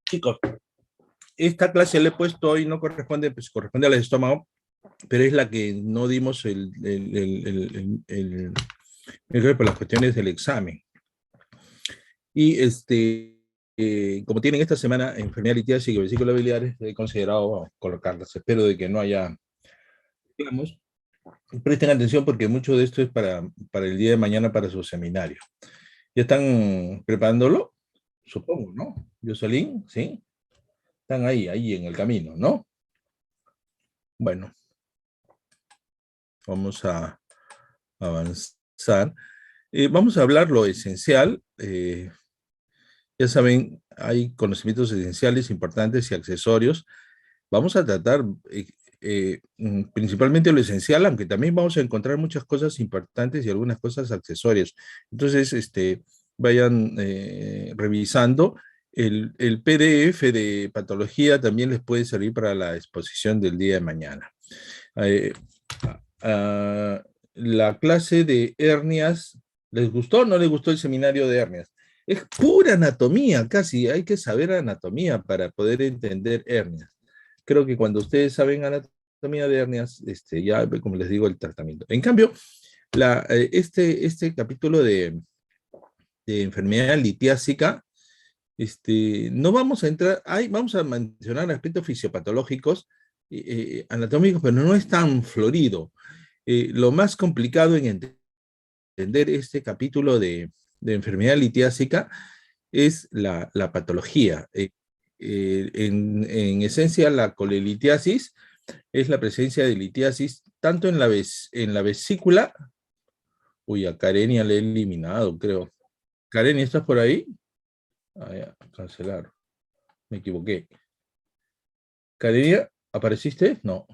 Chicos, esta clase le he puesto hoy, no corresponde, pues corresponde al estómago, pero es la que no dimos por las cuestiones del examen. Y como tienen esta semana enfermedad litiasis y vesículas biliares, he considerado colocarlas. Espero de que no haya, digamos, presten atención porque mucho de esto es para el día de mañana, para su seminario. ¿Ya están preparándolo? Supongo, ¿no? Jocelyn, ¿sí? Están ahí en el camino, ¿no? Bueno, vamos a avanzar. Vamos a hablar lo esencial. Ya saben, hay conocimientos esenciales, importantes y accesorios. Vamos a tratar principalmente lo esencial, aunque también vamos a encontrar muchas cosas importantes y algunas cosas accesorias. Entonces, vayan revisando. El PDF de patología también les puede servir para la exposición del día de mañana. Eh, ah, la clase de hernias, ¿les gustó o no les gustó el seminario de hernias? Es pura anatomía, casi. Hay que saber anatomía para poder entender hernias. Creo que cuando ustedes saben anatomía de hernias, ya, como les digo, el tratamiento. En cambio, este capítulo de enfermedad litiásica, no vamos a entrar, vamos a mencionar aspectos fisiopatológicos, anatómicos, pero no es tan florido. Lo más complicado en entender este capítulo de enfermedad litiásica es la patología. En esencia, la colelitiasis es la presencia de litiasis tanto en la vesícula. Uy, a Karenia le he eliminado, creo. Karenia, ¿estás por ahí? Ah, ya, cancelar. Me equivoqué. Karenia, ¿apareciste? No.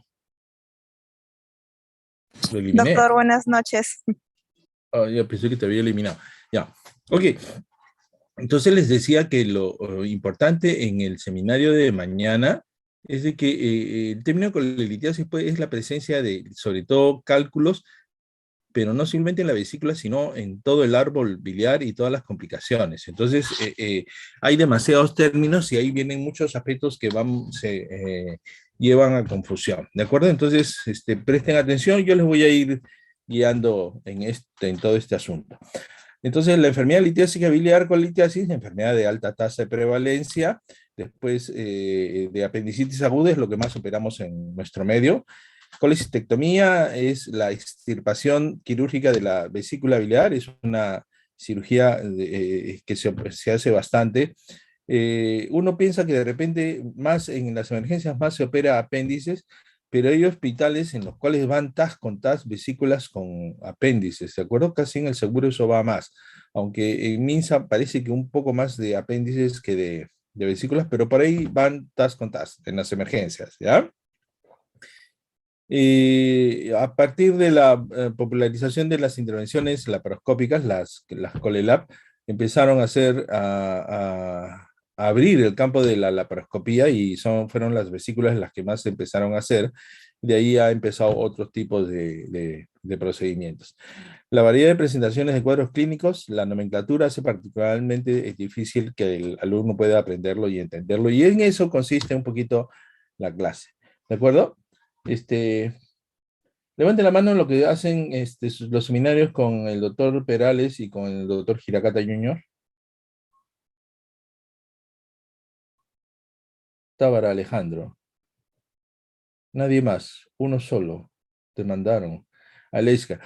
Lo eliminé. Doctor, buenas noches. Ah, ya pensé que te había eliminado. Ya. Ok. Entonces les decía que lo importante en el seminario de mañana es de que el término colelitiasis pues, es la presencia de, sobre todo, cálculos, pero no simplemente en la vesícula, sino en todo el árbol biliar y todas las complicaciones. Entonces, hay demasiados términos y ahí vienen muchos aspectos que se llevan a confusión. ¿De acuerdo? Entonces, presten atención, yo les voy a ir guiando en todo este asunto. Entonces, la enfermedad litiásica biliar con litiasis, enfermedad de alta tasa de prevalencia, después de apendicitis aguda es lo que más operamos en nuestro medio. Colecistectomía es la extirpación quirúrgica de la vesícula biliar, es una cirugía que se hace bastante. Uno piensa que de repente más en las emergencias más se opera apéndices, pero hay hospitales en los cuales van TAS con TAS, vesículas con apéndices, ¿de acuerdo? Casi en el seguro eso va más, aunque en MINSA parece que un poco más de apéndices que de vesículas, pero por ahí van TAS con TAS en las emergencias, ¿ya? A partir de la popularización de las intervenciones laparoscópicas, las COLELAP, empezaron a a abrir el campo de la laparoscopía y fueron las vesículas las que más se empezaron a hacer. De ahí ha empezado otros tipos de procedimientos. La variedad de presentaciones de cuadros clínicos, la nomenclatura hace particularmente difícil que el alumno pueda aprenderlo y entenderlo, y en eso consiste un poquito la clase. ¿De acuerdo? Levante la mano en lo que hacen los seminarios con el doctor Perales y con el doctor Giracata Jr. Tábara Alejandro. Nadie más, uno solo. Te mandaron. Aleska.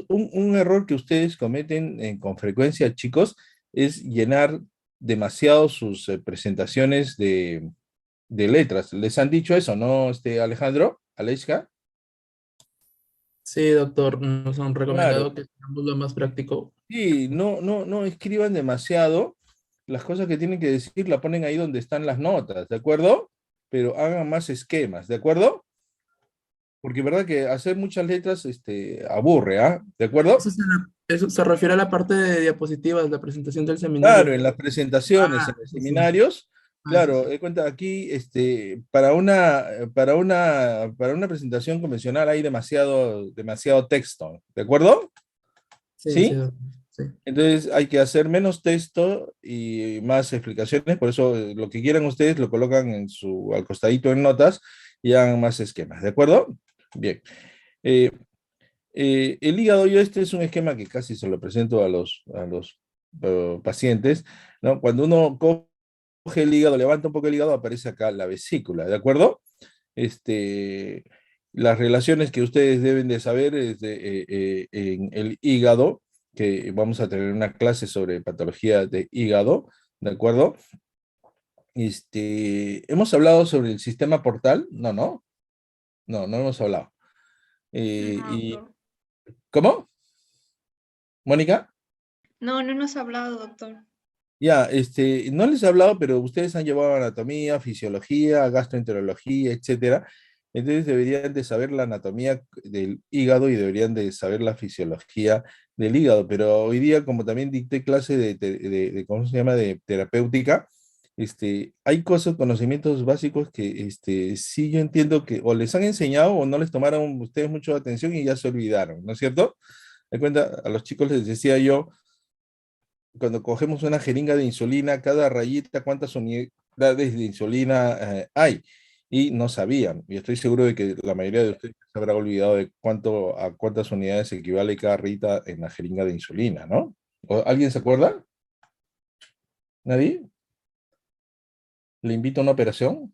Un error que ustedes cometen con frecuencia, chicos, es llenar demasiado sus presentaciones de letras. ¿Les han dicho eso, no, Alejandro? Aleska. Sí, doctor, nos han Claro. recomendado que seamos lo más práctico. Sí, no escriban demasiado. Las cosas que tienen que decir la ponen ahí donde están las notas, ¿de acuerdo? Pero hagan más esquemas, ¿de acuerdo? Porque verdad que hacer muchas letras, aburre, ¿ah? ¿De acuerdo? Eso se refiere a la parte de diapositivas, la presentación del seminario. Claro, en las presentaciones, Ah, en los sí, sí. seminarios, Ah, sí, claro, sí. cuenta aquí, para una presentación convencional hay demasiado texto, ¿de acuerdo? Sí, sí, ¿Sí? doctor. Sí. Entonces hay que hacer menos texto y más explicaciones, por eso lo que quieran ustedes lo colocan en al costadito en notas y hagan más esquemas, ¿de acuerdo? Bien. Eh, el hígado, yo este es un esquema que casi se lo presento a los pacientes, ¿no? Cuando uno coge el hígado, levanta un poco el hígado, aparece acá la vesícula, ¿de acuerdo? Este, las relaciones que ustedes deben de saber es en el hígado, que vamos a tener una clase sobre patología de hígado, ¿de acuerdo? ¿Hemos hablado sobre el sistema portal? No hemos hablado. No, doctor. ¿Cómo? ¿Mónica? No, no nos ha hablado, doctor. Ya, no les he hablado, pero ustedes han llevado anatomía, fisiología, gastroenterología, etcétera. Entonces deberían de saber la anatomía del hígado y deberían de saber la fisiología del hígado. Pero hoy día, como también dicté clase ¿cómo se llama? De terapéutica, hay cosas, conocimientos básicos que sí yo entiendo que o les han enseñado o no les tomaron ustedes mucho atención y ya se olvidaron, ¿no es cierto? De cuenta, a los chicos les decía yo cuando cogemos una jeringa de insulina, cada rayita, cuántas unidades de insulina hay. Y no sabían. Y estoy seguro de que la mayoría de ustedes se habrá olvidado de a cuántas unidades equivale cada rayita en la jeringa de insulina, ¿no? ¿Alguien se acuerda? ¿Nadie? ¿Le invito a una operación?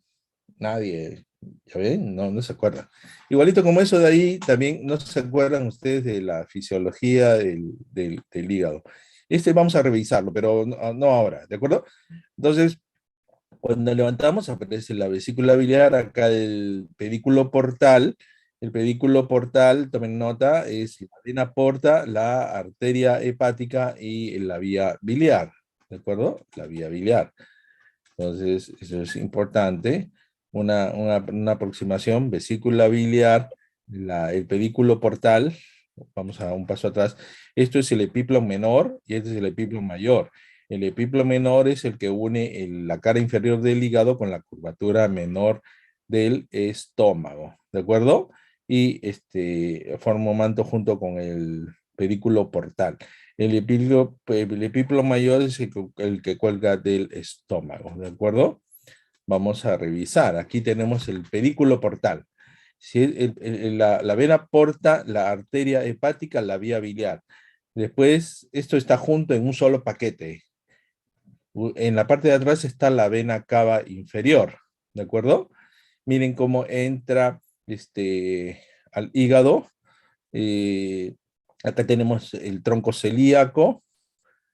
Nadie. ¿Ya ven? No se acuerda. Igualito como eso de ahí, también no se acuerdan ustedes de la fisiología del hígado. Vamos a revisarlo, pero no ahora, ¿de acuerdo? Entonces, cuando levantamos aparece la vesícula biliar, acá el pedículo portal. El pedículo portal, tomen nota, es la vena porta, la arteria hepática y la vía biliar, ¿de acuerdo? La vía biliar. Entonces, eso es importante. Una aproximación, vesícula biliar, el pedículo portal, vamos a un paso atrás. Esto es el epíplon menor y este es el epíplon mayor. El epíplon menor es el que une la cara inferior del hígado con la curvatura menor del estómago, ¿de acuerdo? Y forma un manto junto con el pedículo portal. El epíplo mayor es el que cuelga del estómago, ¿de acuerdo? Vamos a revisar. Aquí tenemos el pedículo portal. Si la vena porta la arteria hepática, la vía biliar. Después, esto está junto en un solo paquete. En la parte de atrás está la vena cava inferior, ¿de acuerdo? Miren cómo entra al hígado. Eh, Acá tenemos el tronco celíaco,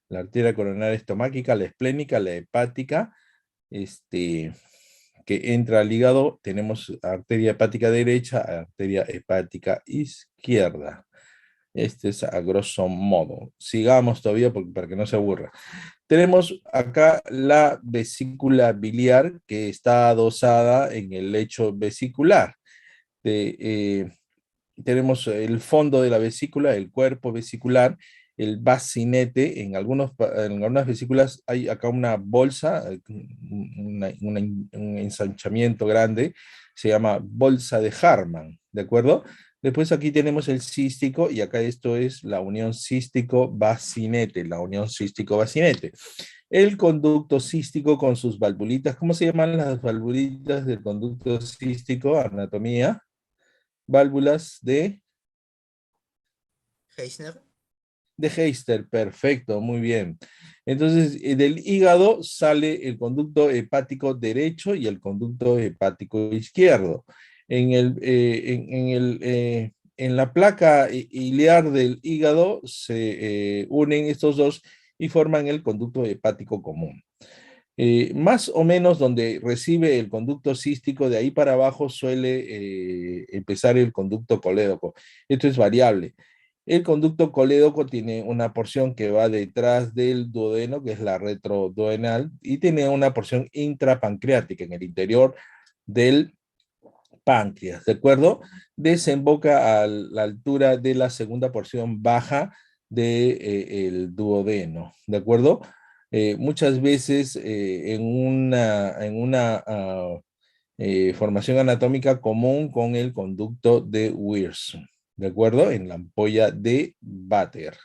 la arteria coronaria estomáquica, la esplénica, la hepática, este, que entra al hígado. Tenemos arteria hepática derecha, arteria hepática izquierda. Este es a grosso modo. Sigamos todavía para que no se aburra. Tenemos acá la vesícula biliar que está adosada en el lecho vesicular. Tenemos el fondo de la vesícula, el cuerpo vesicular, el bacinete. En algunas vesículas hay acá una bolsa, un ensanchamiento grande, se llama bolsa de Harman, ¿de acuerdo? Después aquí tenemos el cístico y acá esto es la unión cístico-bacinete, la unión cístico-bacinete. El conducto cístico con sus valvulitas, ¿cómo se llaman las valvulitas del conducto cístico? Anatomía, válvulas Heisner. de Heister, perfecto, muy bien. Entonces, del hígado sale el conducto hepático derecho y el conducto hepático izquierdo. En la placa iliar del hígado se unen estos dos y forman el conducto hepático común. Más o menos donde recibe el conducto cístico, de ahí para abajo suele empezar el conducto colédoco. Esto es variable. El conducto colédoco tiene una porción que va detrás del duodeno, que es la retroduodenal, y tiene una porción intrapancreática en el interior del páncreas, ¿de acuerdo? Desemboca a la altura de la segunda porción baja del duodeno, ¿de acuerdo? Muchas veces en una formación anatómica común con el conducto de Wilson, ¿de acuerdo? En la ampolla de Vater.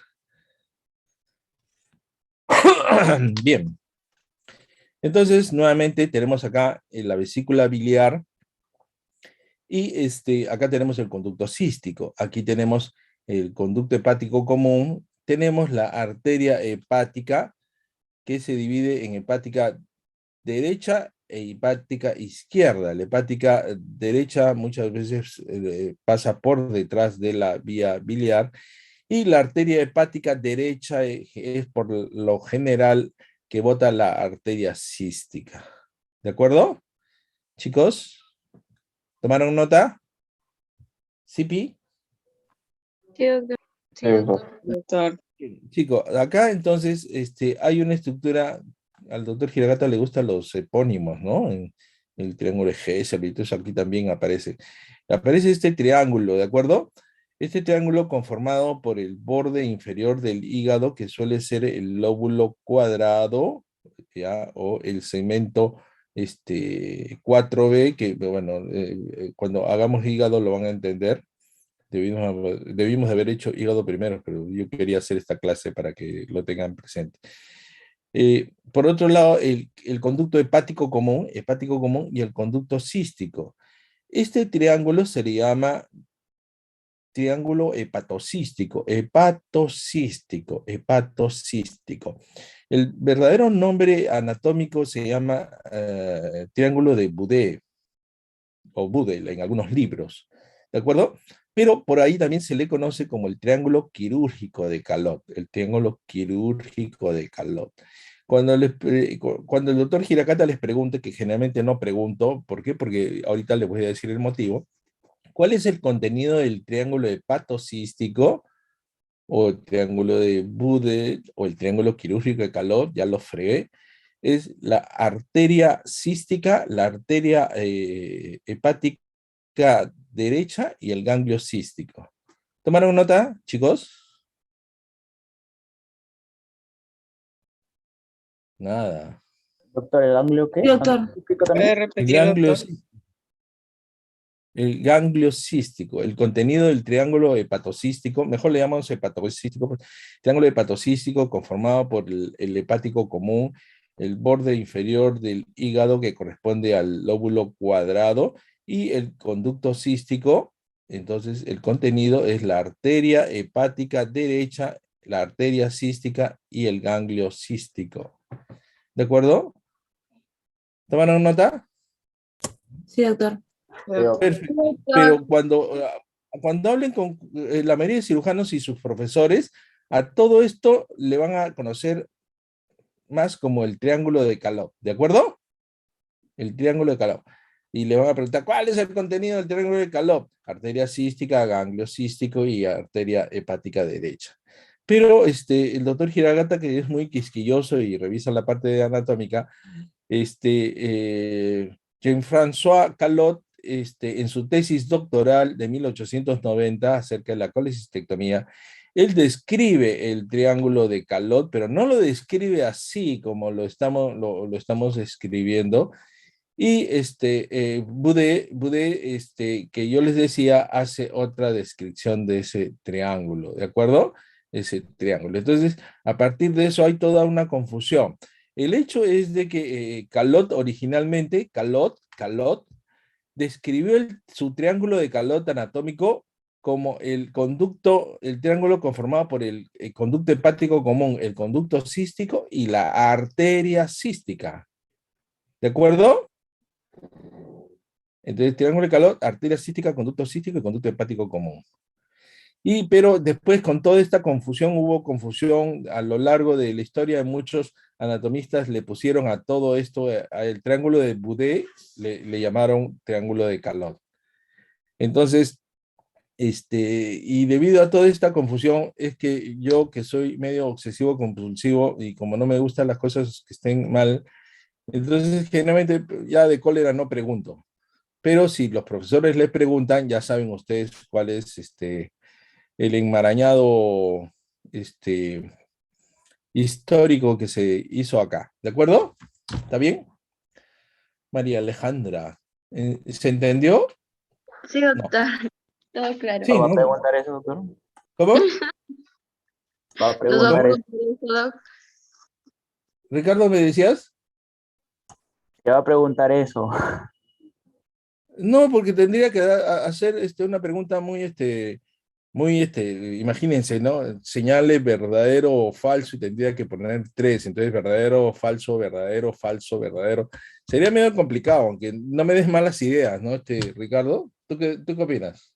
Bien. Entonces, nuevamente tenemos acá la vesícula biliar y acá tenemos el conducto cístico. Aquí tenemos el conducto hepático común. Tenemos la arteria hepática que se divide en hepática derecha e hepática izquierda. La hepática derecha muchas veces pasa por detrás de la vía biliar y la arteria hepática derecha es por lo general que bota la arteria cística. ¿De acuerdo? Chicos, ¿tomaron nota? ¿Sipi? Sí, doctor. Sí, Sí, doctor. Doctor. Chicos, acá entonces hay una estructura, al doctor Giragata le gustan los epónimos, ¿no? En el triángulo de Gesell, y entonces aquí también aparece. Aparece este triángulo, ¿de acuerdo? Este triángulo conformado por el borde inferior del hígado, que suele ser el lóbulo cuadrado, ¿ya? O el segmento 4B, que bueno, cuando hagamos hígado lo van a entender. Debimos de haber hecho hígado primero, pero yo quería hacer esta clase para que lo tengan presente. Por otro lado, el conducto hepático común y el conducto cístico. Este triángulo se le llama triángulo hepatocístico. El verdadero nombre anatómico se llama triángulo de Boudet, o Budel en algunos libros, ¿de acuerdo? Pero por ahí también se le conoce como el triángulo quirúrgico de Calot, el triángulo quirúrgico de Calot. Cuando el doctor Giracata les pregunte, que generalmente no pregunto, ¿por qué? Porque ahorita les voy a decir el motivo. ¿Cuál es el contenido del triángulo hepatocístico o el triángulo de Budel o el triángulo quirúrgico de Calot? Ya lo fregué. Es la arteria cística, la arteria hepática derecha y el ganglio cístico. ¿Tomaron nota, chicos? Nada. Doctor, ¿el ganglio qué? Sí, doctor. ¿Científico ¿Puede también? El repetir, ganglio, doctor? el ganglio cístico, el contenido del triángulo hepatocístico, mejor le llamamos hepatocístico, triángulo hepatocístico conformado por el hepático común, el borde inferior del hígado que corresponde al lóbulo cuadrado y el conducto cístico. Entonces el contenido es la arteria hepática derecha, la arteria cística y el ganglio cístico. ¿De acuerdo? ¿Tomaron nota? Sí, doctor. Perfecto. Pero cuando hablen con la mayoría de cirujanos y sus profesores, a todo esto le van a conocer más como el triángulo de Calot, ¿de acuerdo? El triángulo de Calot. Y le van a preguntar, ¿cuál es el contenido del triángulo de Calot? Arteria cística, ganglio cístico y arteria hepática derecha. Pero el doctor Giragata, que es muy quisquilloso y revisa la parte anatómica, Jean-François Calot, en su tesis doctoral de 1890 acerca de la colecistectomía, él describe el triángulo de Calot, pero no lo describe así como lo estamos escribiendo. Y Boudet, que yo les decía, hace otra descripción de ese triángulo, ¿de acuerdo? Ese triángulo. Entonces, a partir de eso hay toda una confusión. El hecho es de que Calot originalmente, Calot, describió su triángulo de Calot anatómico como el conducto, el triángulo conformado por el conducto hepático común, el conducto cístico y la arteria cística. ¿De acuerdo? Entonces, triángulo de Calot, arteria cística, conducto cístico y conducto hepático común. Pero después, con toda esta confusión, hubo confusión a lo largo de la historia. Muchos anatomistas le pusieron a todo esto, al triángulo de Boudet, le llamaron triángulo de Calot. Entonces, y debido a toda esta confusión, es que yo, que soy medio obsesivo compulsivo, y como no me gustan las cosas que estén mal, entonces generalmente ya de cólera no pregunto. Pero si los profesores les preguntan, ya saben ustedes cuál es el enmarañado histórico que se hizo acá. ¿De acuerdo? ¿Está bien? María Alejandra, ¿se entendió? Sí, doctor. Todo claro. Sí, ¿Va a ¿no? preguntar eso, doctor? ¿Cómo? ¿Va a Nos va a preguntar eso? preguntar eso, doc. Ricardo, ¿me decías? Te va a preguntar eso. No, porque tendría que hacer una pregunta imagínense, ¿no? Señale verdadero o falso y tendría que poner tres, entonces verdadero, falso, verdadero, falso, verdadero. Sería medio complicado, aunque no me des malas ideas, ¿no? Ricardo, ¿tú qué opinas?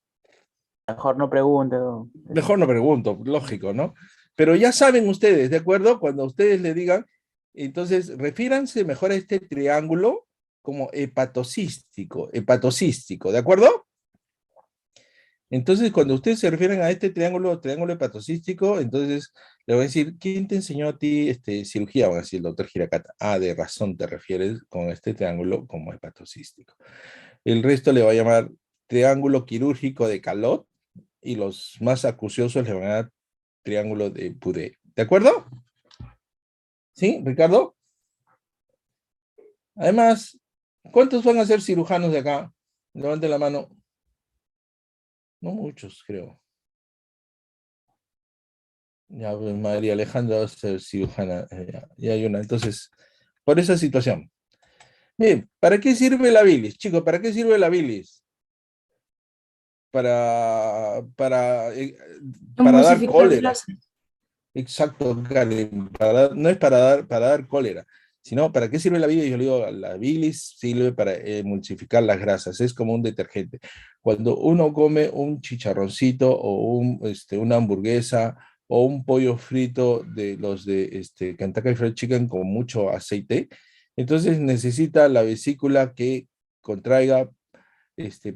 Mejor no pregunte. ¿No? Mejor no pregunto, lógico, ¿no? Pero ya saben ustedes, ¿de acuerdo? Cuando ustedes le digan, entonces refíranse mejor a este triángulo como hepatocístico, ¿de acuerdo? Entonces, cuando ustedes se refieren a este triángulo hepatocístico, entonces le voy a decir, ¿quién te enseñó a ti cirugía? Va a decir el doctor Giracata. Ah, de razón te refieres con este triángulo como hepatocístico. El resto le va a llamar triángulo quirúrgico de Calot y los más acuciosos le van a dar triángulo de Pudé. ¿De acuerdo? ¿Sí, Ricardo? Además, ¿cuántos van a ser cirujanos de acá? Levanten la mano. No muchos, creo. Ya, pues, María Alejandra va a ser cirujana. Ya hay una. Entonces, por esa situación. Bien, ¿para qué sirve la bilis? Chicos, ¿para qué sirve la bilis? Para dar Emulsificar cólera. grasa. Exacto, Karen. No es para dar cólera, sino ¿para qué sirve la bilis? Yo le digo, la bilis sirve para emulsificar las grasas, es como un detergente. Cuando uno come un chicharroncito o una hamburguesa o un pollo frito de los de Kentucky Fried Chicken con mucho aceite, entonces necesita la vesícula que contraiga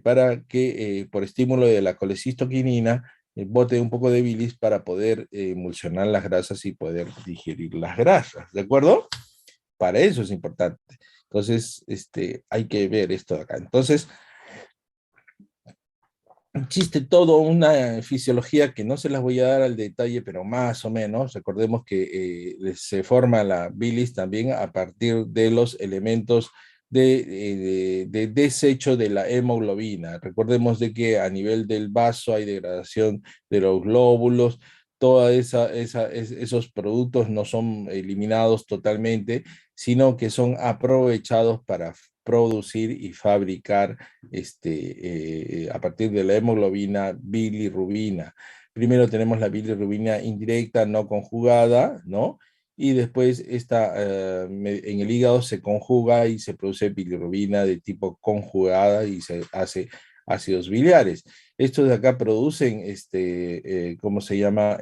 para que por estímulo de la colecistoquinina bote un poco de bilis para poder emulsionar las grasas y poder digerir las grasas, ¿de acuerdo? Para eso es importante. Entonces, hay que ver esto de acá. Entonces, existe toda una fisiología que no se las voy a dar al detalle, pero más o menos. Recordemos que se forma la bilis también a partir de los elementos de desecho de la hemoglobina. Recordemos de que a nivel del vaso hay degradación de los glóbulos, todos esos productos no son eliminados totalmente, sino que son aprovechados para producir y fabricar a partir de la hemoglobina bilirrubina. Primero tenemos la bilirrubina indirecta, no conjugada, ¿no? Y después en el hígado se conjuga y se produce bilirrubina de tipo conjugada y se hace ácidos biliares. Estos de acá producen, ¿cómo se llama?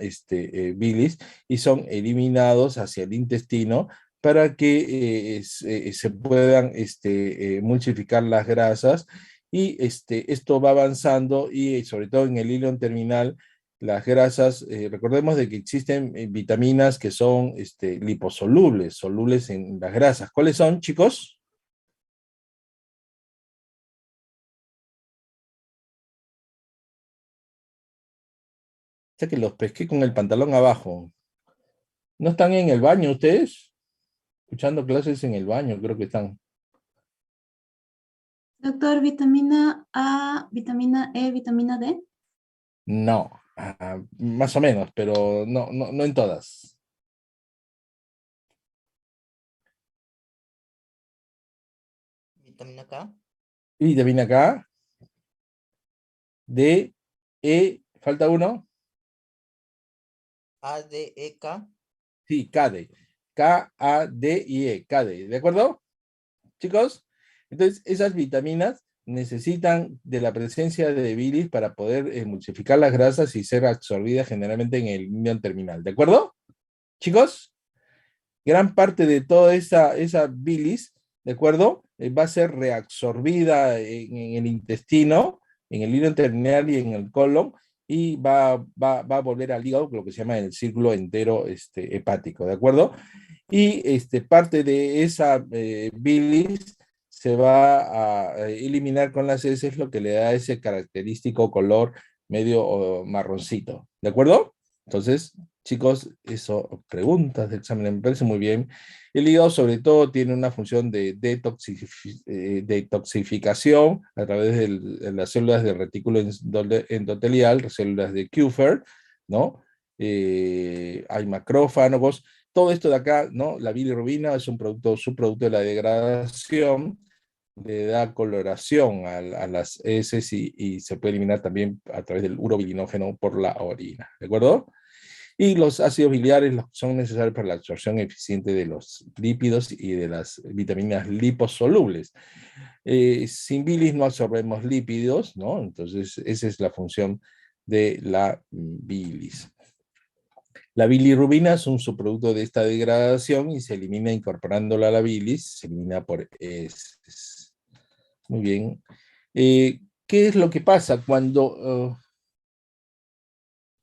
Bilis y son eliminados hacia el intestino para que se puedan multiplicar las grasas y esto va avanzando y sobre todo en el hilo terminal, las grasas, recordemos de que existen vitaminas que son liposolubles, solubles en las grasas. ¿Cuáles son, chicos? Sé que los pesqué con el pantalón abajo. ¿No están en el baño ustedes? Escuchando clases en el baño, creo que están. Doctor, vitamina A, vitamina E, vitamina D. No, más o menos, pero no en todas. Vitamina K. Y vitamina K, D, E, falta uno. A, D, E, K. Sí, KD. K-A-D-I-E, KD. ¿De acuerdo, chicos? Entonces, esas vitaminas necesitan de la presencia de bilis para poder emulsificar las grasas y ser absorbidas generalmente en el ilion terminal. ¿De acuerdo, chicos? Gran parte de toda esa bilis, ¿de acuerdo? Va a ser reabsorbida en el intestino, en el hilo terminal y en el colon, y va a volver al hígado, lo que se llama el círculo entero hepático, ¿de acuerdo? Y parte de esa bilis se va a eliminar con las heces, lo que le da ese característico color medio marroncito, ¿de acuerdo? Entonces, chicos, eso, preguntas de examen, me parece muy bien. El hígado sobre todo tiene una función de detoxificación a través de las células del retículo endotelial, células de Kupffer, ¿no? Hay macrófagos, todo esto de acá, ¿no? La bilirrubina es un subproducto de la degradación, le da coloración a las heces y se puede eliminar también a través del urobilinógeno por la orina, ¿de acuerdo? Y los ácidos biliares son necesarios para la absorción eficiente de los lípidos y de las vitaminas liposolubles. Sin bilis no absorbemos lípidos, ¿no? Entonces, esa es la función de la bilis. La bilirrubina es un subproducto de esta degradación y se elimina incorporándola a la bilis, se elimina por heces. Muy bien. ¿Qué es lo que pasa cuando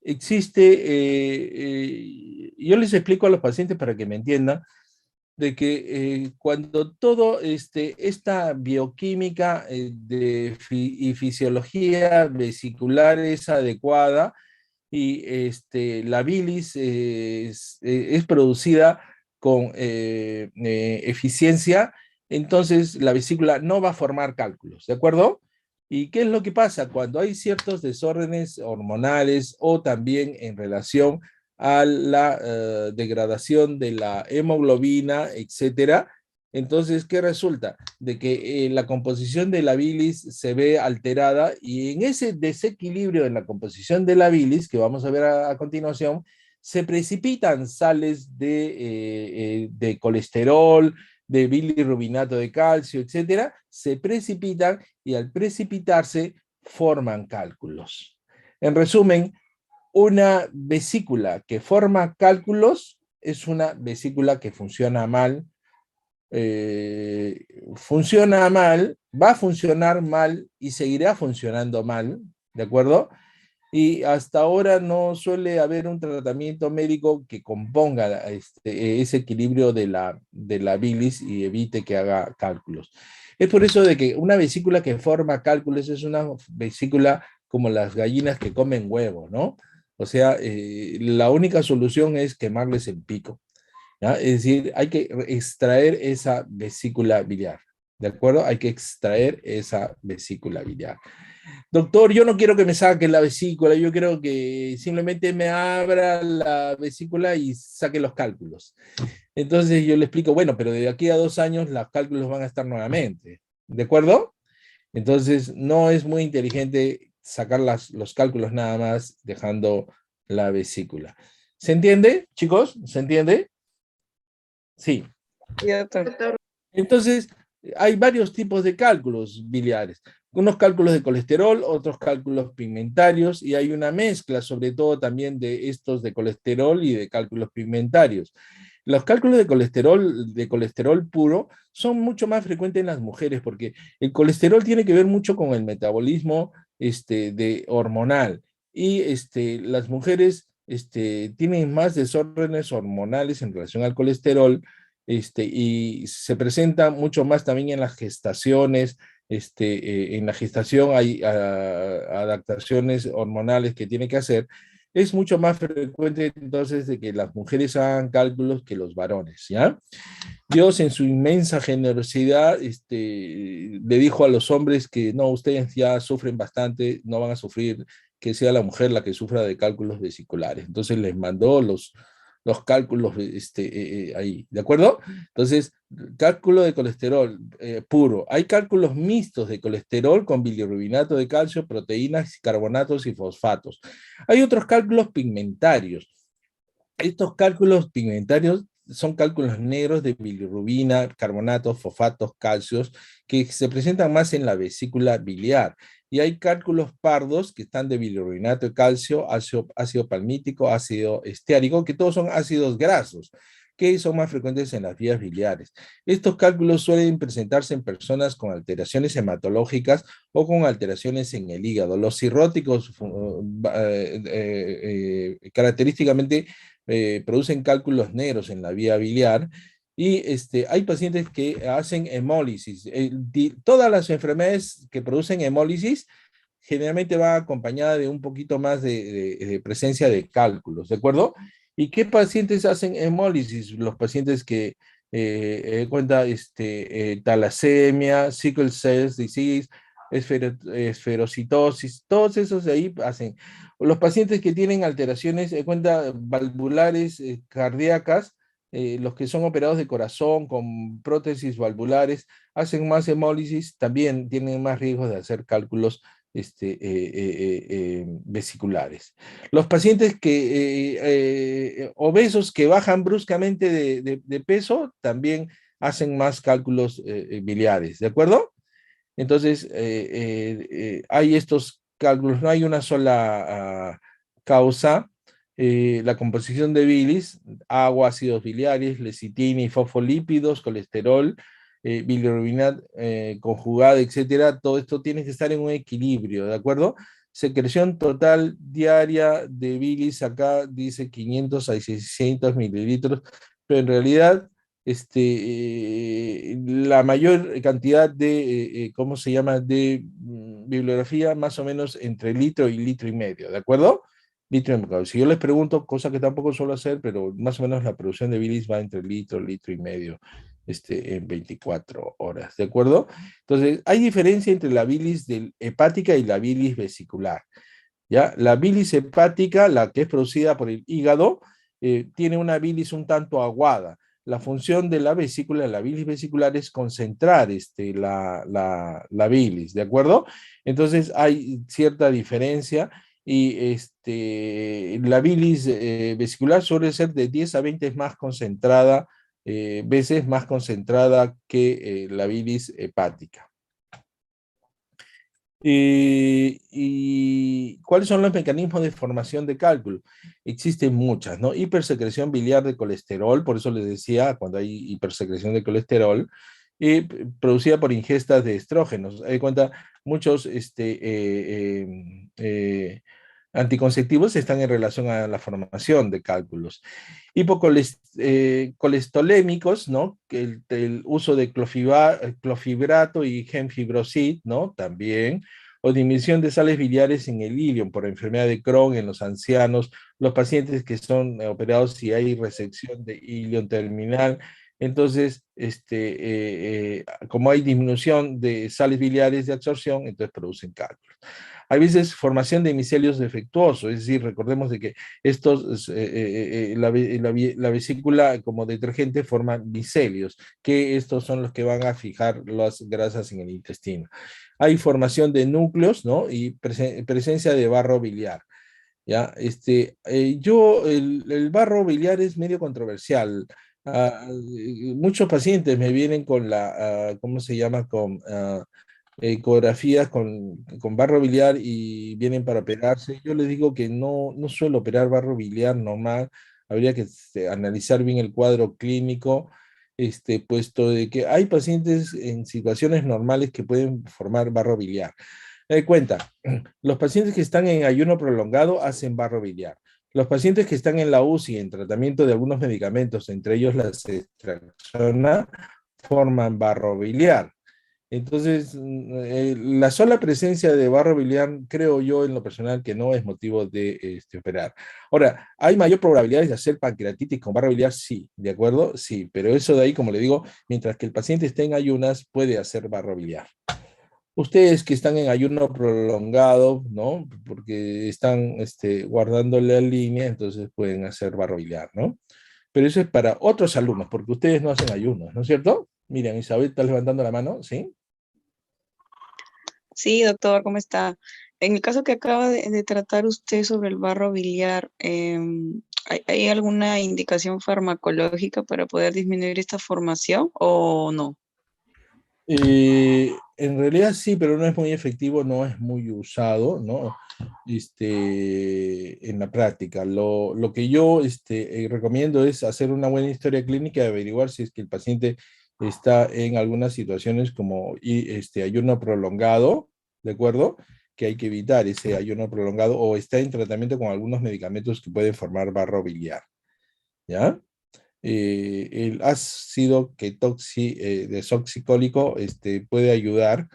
yo les explico a los pacientes para que me entiendan, de que cuando todo esta bioquímica y fisiología vesicular es adecuada y la bilis es producida con eficiencia, entonces la vesícula no va a formar cálculos, ¿de acuerdo? ¿Y qué es lo que pasa? Cuando hay ciertos desórdenes hormonales o también en relación a la degradación de la hemoglobina, etcétera, entonces, ¿qué resulta? De que la composición de la bilis se ve alterada y en ese desequilibrio en la composición de la bilis, que vamos a ver a continuación, se precipitan sales de colesterol, de bilirrubinato de calcio, etcétera, se precipitan y al precipitarse forman cálculos. En resumen, una vesícula que forma cálculos es una vesícula que funciona mal, va a funcionar mal y seguirá funcionando mal, ¿de acuerdo? Y hasta ahora no suele haber un tratamiento médico que componga ese equilibrio de la bilis y evite que haga cálculos. Es por eso de que una vesícula que forma cálculos es una vesícula como las gallinas que comen huevo, ¿no? O sea, la única solución es quemarles el pico, ¿ya? Es decir, hay que extraer esa vesícula biliar, ¿de acuerdo? Hay que extraer esa vesícula biliar. Doctor, yo no quiero que me saque la vesícula, yo quiero que simplemente me abra la vesícula y saque los cálculos. Entonces yo le explico, bueno, pero de aquí a 2 años los cálculos van a estar nuevamente, ¿de acuerdo? Entonces no es muy inteligente sacar los cálculos nada más dejando la vesícula. ¿Se entiende, chicos? ¿Se entiende? Sí. Doctor. Entonces, hay varios tipos de cálculos biliares. Unos cálculos de colesterol, otros cálculos pigmentarios, y hay una mezcla, sobre todo también de estos de colesterol y de cálculos pigmentarios. Los cálculos de colesterol puro son mucho más frecuentes en las mujeres, porque el colesterol tiene que ver mucho con el metabolismo hormonal, y las mujeres tienen más desórdenes hormonales en relación al colesterol, y se presenta mucho más también en las gestaciones. En la gestación hay adaptaciones hormonales que tiene que hacer. Es mucho más frecuente entonces de que las mujeres hagan cálculos que los varones, ¿ya? Dios en su inmensa generosidad le dijo a los hombres que no, ustedes ya sufren bastante, no van a sufrir, que sea la mujer la que sufra de cálculos vesiculares. Entonces les mandó los cálculos ahí, ¿de acuerdo? Entonces, cálculo de colesterol puro. Hay cálculos mixtos de colesterol con bilirrubinato de calcio, proteínas, carbonatos y fosfatos. Hay otros cálculos pigmentarios. Estos cálculos pigmentarios son cálculos negros de bilirrubina, carbonatos, fosfatos, calcios, que se presentan más en la vesícula biliar. Y hay cálculos pardos que están de bilirrubinato de calcio, ácido palmítico, ácido esteárico, que todos son ácidos grasos, que son más frecuentes en las vías biliares. Estos cálculos suelen presentarse en personas con alteraciones hematológicas o con alteraciones en el hígado. Los cirróticos característicamente producen cálculos negros en la vía biliar, y hay pacientes que hacen hemólisis. Todas las enfermedades que producen hemólisis generalmente va acompañada de un poquito más de presencia de cálculos, ¿de acuerdo? ¿Y qué pacientes hacen hemólisis? Los pacientes que cuenta talasemia, sickle cell disease, esferocitosis, todos esos de ahí hacen. Los pacientes que tienen alteraciones, cuenta valvulares cardíacas, los que son operados de corazón con prótesis valvulares, hacen más hemólisis, también tienen más riesgo de hacer cálculos vesiculares. Los pacientes obesos que bajan bruscamente de peso también hacen más cálculos biliares, ¿de acuerdo? Entonces, hay estos cálculos, no hay una sola causa. La composición de bilis, agua, ácidos biliares, lecitina y fosfolípidos, colesterol, bilirrubina conjugada, etcétera, todo esto tiene que estar en un equilibrio, ¿de acuerdo? Secreción total diaria de bilis, acá dice 500 a 600 mililitros, pero en realidad la mayor cantidad de, ¿cómo se llama?, de bibliografía, más o menos entre litro y litro y medio, ¿de acuerdo? Litro y medio. Si yo les pregunto, cosa que tampoco suelo hacer, pero más o menos la producción de bilis va entre litro, litro y medio, en 24 horas, ¿de acuerdo? Entonces, hay diferencia entre la bilis hepática y la bilis vesicular, ¿ya? La bilis hepática, la que es producida por el hígado, tiene una bilis un tanto aguada. La función de la vesícula, la bilis vesicular, es concentrar la bilis, ¿de acuerdo? Entonces hay cierta diferencia y la bilis vesicular suele ser de 10 a 20 más concentrada, veces más concentrada que la bilis hepática. ¿Y cuáles son los mecanismos de formación de cálculo? Existen muchas, ¿no? Hipersecreción biliar de colesterol, por eso les decía, cuando hay hipersecreción de colesterol, producida por ingestas de estrógenos. Hay cuenta, muchos anticonceptivos están en relación a la formación de cálculos. Hipocolestolémicos, ¿no? El uso de clofibrato y gemfibrosid, ¿no? También. O disminución de sales biliares en el ilion por enfermedad de Crohn en los ancianos, los pacientes que son operados si hay resección de ilion terminal. Entonces, como hay disminución de sales biliares de absorción, entonces producen cálculos. Hay veces formación de micelios defectuosos, es decir, recordemos de que la vesícula como detergente forma micelios, que estos son los que van a fijar las grasas en el intestino. Hay formación de núcleos, ¿no? Y presencia de barro biliar. ¿Ya? El barro biliar es medio controversial. Muchos pacientes me vienen con ¿cómo se llama? Con ecografías con barro biliar y vienen para operarse. Yo les digo que no suelo operar barro biliar normal. Habría que analizar bien el cuadro clínico, puesto de que hay pacientes en situaciones normales que pueden formar barro biliar. Cuenta, los pacientes que están en ayuno prolongado hacen barro biliar. Los pacientes que están en la UCI en tratamiento de algunos medicamentos, entre ellos la ceftriaxona, forman barro biliar. Entonces, la sola presencia de barro biliar, creo yo en lo personal que no es motivo de operar. Ahora, ¿hay mayor probabilidad de hacer pancreatitis con barro biliar? Sí, ¿de acuerdo? Sí, pero eso de ahí, como le digo, mientras que el paciente esté en ayunas, puede hacer barro biliar. Ustedes que están en ayuno prolongado, ¿no? Porque están guardando la línea, entonces pueden hacer barro biliar, ¿no? Pero eso es para otros alumnos, porque ustedes no hacen ayunos, ¿no es cierto? Miren, Isabel está levantando la mano, ¿sí? Sí, doctor, ¿cómo está? En el caso que acaba de tratar usted sobre el barro biliar, ¿hay alguna indicación farmacológica para poder disminuir esta formación o no? En realidad sí, pero no es muy efectivo, no es muy usado, ¿no? En la práctica. Lo que yo recomiendo es hacer una buena historia clínica y averiguar si es que el paciente está en algunas situaciones como ayuno prolongado, ¿de acuerdo? Que hay que evitar ese ayuno prolongado o está en tratamiento con algunos medicamentos que pueden formar barro biliar, ¿ya? El ácido desoxicólico puede ayudar,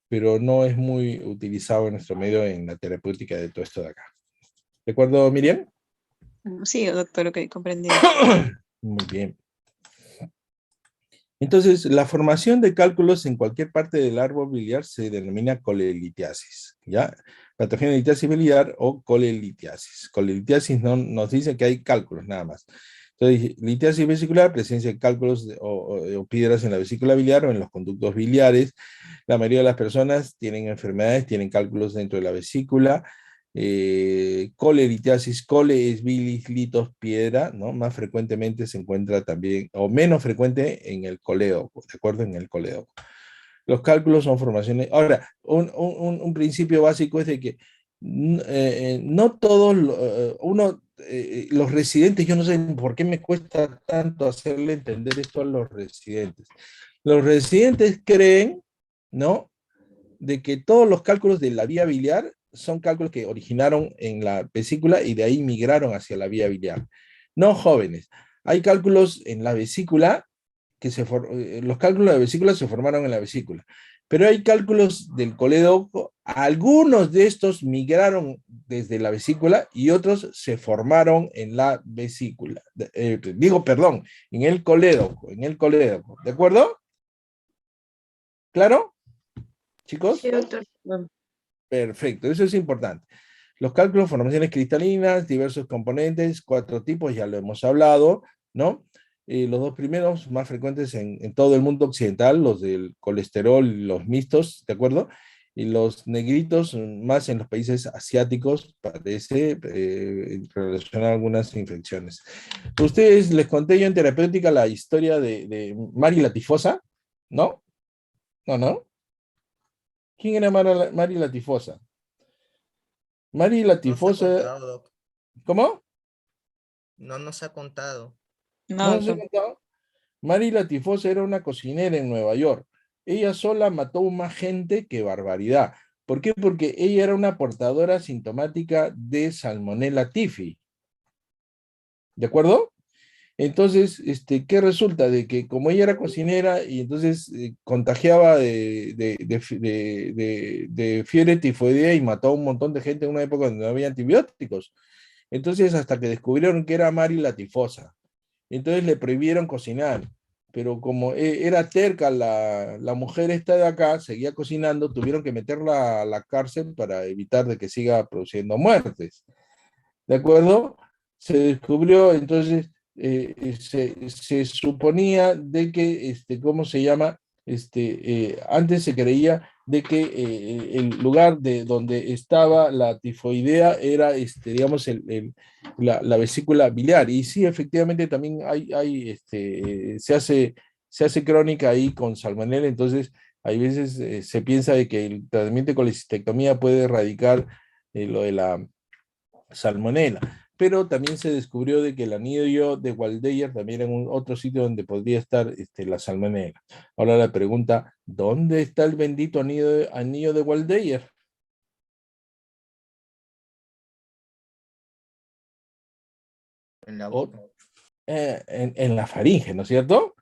pero no es muy utilizado en nuestro medio en la terapéutica de todo esto de acá. ¿De acuerdo, Miriam? Sí, doctor, ok, comprendido. Muy bien. Entonces, la formación de cálculos en cualquier parte del árbol biliar se denomina colelitiasis, ¿ya? Patogenolitiasis biliar o colelitiasis. Colelitiasis no, nos dice que hay cálculos nada más. Entonces, litiasis vesicular, presencia de cálculos o piedras en la vesícula biliar o en los conductos biliares. La mayoría de las personas tienen enfermedades, tienen cálculos dentro de la vesícula. Colelitiasis, cole es bilis, litos, piedra, ¿no? Más frecuentemente se encuentra también, o menos frecuente en el colédoco, ¿de acuerdo? En el colédoco. Los cálculos son formaciones. Ahora, un principio básico es de que no todos, los residentes, yo no sé por qué me cuesta tanto hacerle entender esto a los residentes. Los residentes creen, ¿no?, de que todos los cálculos de la vía biliar son cálculos que originaron en la vesícula y de ahí migraron hacia la vía biliar. No, jóvenes. Hay cálculos en la vesícula los cálculos de la vesícula se formaron en la vesícula, pero hay cálculos del colédoco, algunos de estos migraron desde la vesícula y otros se formaron en la vesícula. Perdón, en el colédoco, ¿de acuerdo? ¿Claro? ¿Chicos? Sí, doctor. Perfecto, eso es importante. Los cálculos, formaciones cristalinas, diversos componentes, 4 tipos, ya lo hemos hablado, ¿no? Los 2 primeros más frecuentes en todo el mundo occidental, los del colesterol, los mixtos, ¿de acuerdo? Y los negritos más en los países asiáticos, parece, en relación a algunas infecciones. Ustedes, les conté yo en terapéutica la historia de Mari la tifosa, ¿no? ¿No? ¿Quién era Mari la tifosa? Mari la No nos ha tifosa, contado, Doc. ¿cómo? No nos ha contado. ¿No No, les he contado? Mari la tifosa era una cocinera en Nueva York. Ella sola mató más gente que barbaridad. ¿Por qué? Porque ella era una portadora sintomática de Salmonella typhi. ¿De acuerdo? Entonces, ¿qué resulta? De que como ella era cocinera y entonces contagiaba de fiebre tifoidea y mató a un montón de gente en una época donde no había antibióticos. Entonces, hasta que descubrieron que era Mari la tifosa. Entonces le prohibieron cocinar. Pero como era terca la mujer esta de acá, seguía cocinando, tuvieron que meterla a la cárcel para evitar de que siga produciendo muertes. ¿De acuerdo? Se descubrió, entonces, se suponía de que, ¿cómo se llama? Antes se creía de que el lugar de donde estaba la tifoidea era, digamos, la vesícula biliar. Y sí, efectivamente, también se hace crónica ahí con salmonella, entonces hay veces se piensa de que el tratamiento de colecistectomía puede erradicar lo de la salmonella, pero también se descubrió de que el anillo de Waldeyer también era otro sitio donde podría estar la salmonella. Ahora la pregunta, ¿dónde está el bendito anillo de Waldeyer? En la O- boca. en la faringe, ¿no es cierto?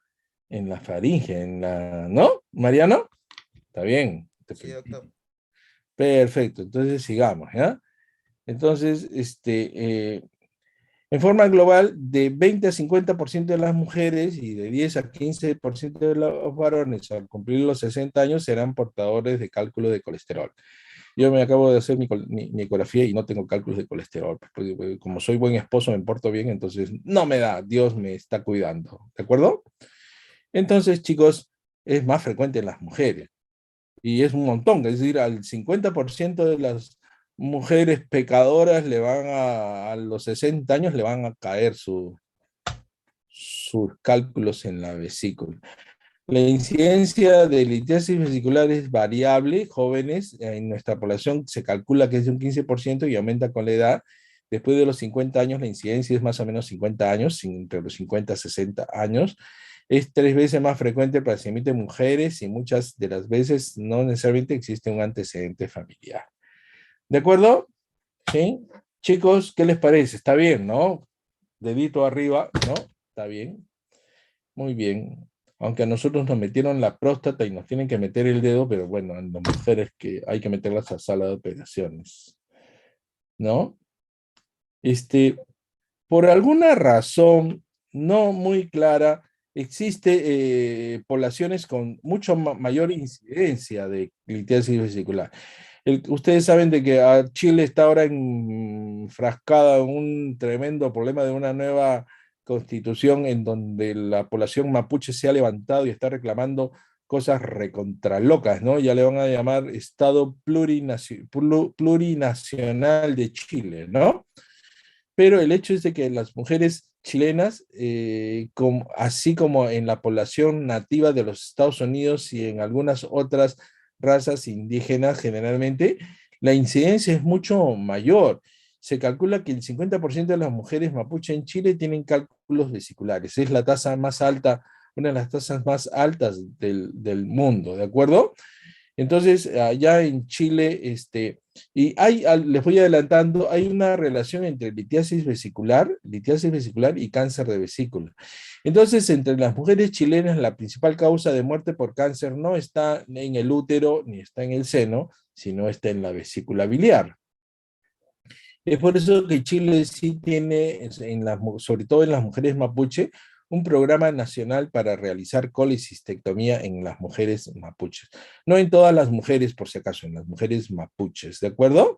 En la faringe, ¿no? ¿Mariano? Está bien. Sí, doctor. Perfecto, entonces sigamos, ¿ya? Entonces, en forma global, de 20 a 50% de las mujeres y de 10 a 15% de los varones al cumplir los 60 años serán portadores de cálculo de colesterol. Yo me acabo de hacer mi ecografía y no tengo cálculos de colesterol, porque como soy buen esposo, me porto bien, entonces no me da, Dios me está cuidando, ¿de acuerdo? Entonces, chicos, es más frecuente en las mujeres y es un montón, es decir, al 50% de las mujeres pecadoras a los 60 años le van a caer sus cálculos en la vesícula. La incidencia de litiasis vesicular es variable, jóvenes, en nuestra población se calcula que es de un 15% y aumenta con la edad. Después de los 50 años, la incidencia es más o menos 50 años, entre los 50 y 60 años. Es 3 veces más frecuente para pacientes mujeres y muchas de las veces no necesariamente existe un antecedente familiar. ¿De acuerdo? ¿Sí? Chicos, ¿qué les parece? Está bien, ¿no? Dedito arriba, ¿no? Está bien. Muy bien. Aunque a nosotros nos metieron la próstata y nos tienen que meter el dedo, pero bueno, a las mujeres que hay que meterlas a sala de operaciones. ¿No? Por alguna razón no muy clara, existe poblaciones con mucho mayor incidencia de litiasis vesicular. Ustedes saben de que Chile está ahora enfrascada en un tremendo problema de una nueva constitución en donde la población mapuche se ha levantado y está reclamando cosas recontralocas, ¿no? Ya le van a llamar Estado Plurinacional de Chile, ¿no? Pero el hecho es de que las mujeres chilenas, así como en la población nativa de los Estados Unidos y en algunas otras razas indígenas generalmente, la incidencia es mucho mayor. Se calcula que el 50% de las mujeres mapuche en Chile tienen cálculos vesiculares. Es la tasa más alta, una de las tasas más altas del mundo, ¿de acuerdo? Entonces, allá en Chile, les voy adelantando, hay una relación entre litiasis vesicular y cáncer de vesícula. Entonces, entre las mujeres chilenas, la principal causa de muerte por cáncer no está en el útero ni está en el seno, sino está en la vesícula biliar. Es por eso que Chile sí tiene, sobre todo en las mujeres mapuche, un programa nacional para realizar colecistectomía en las mujeres mapuches. No en todas las mujeres, por si acaso, en las mujeres mapuches, ¿de acuerdo?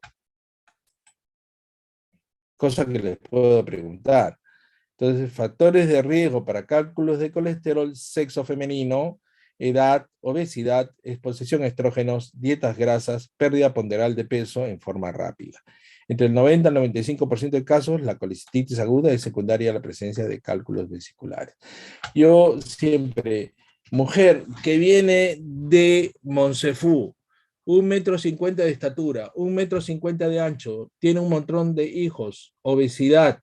Cosa que les puedo preguntar. Entonces, factores de riesgo para cálculos de colesterol, sexo femenino, edad, obesidad, exposición a estrógenos, dietas grasas, pérdida ponderal de peso en forma rápida. Entre el 90 y el 95% de casos, la colecistitis aguda es secundaria a la presencia de cálculos vesiculares. Yo siempre, mujer que viene de Monsefú, 1,50 m de estatura, 1,50 m de ancho, tiene un montón de hijos, obesidad,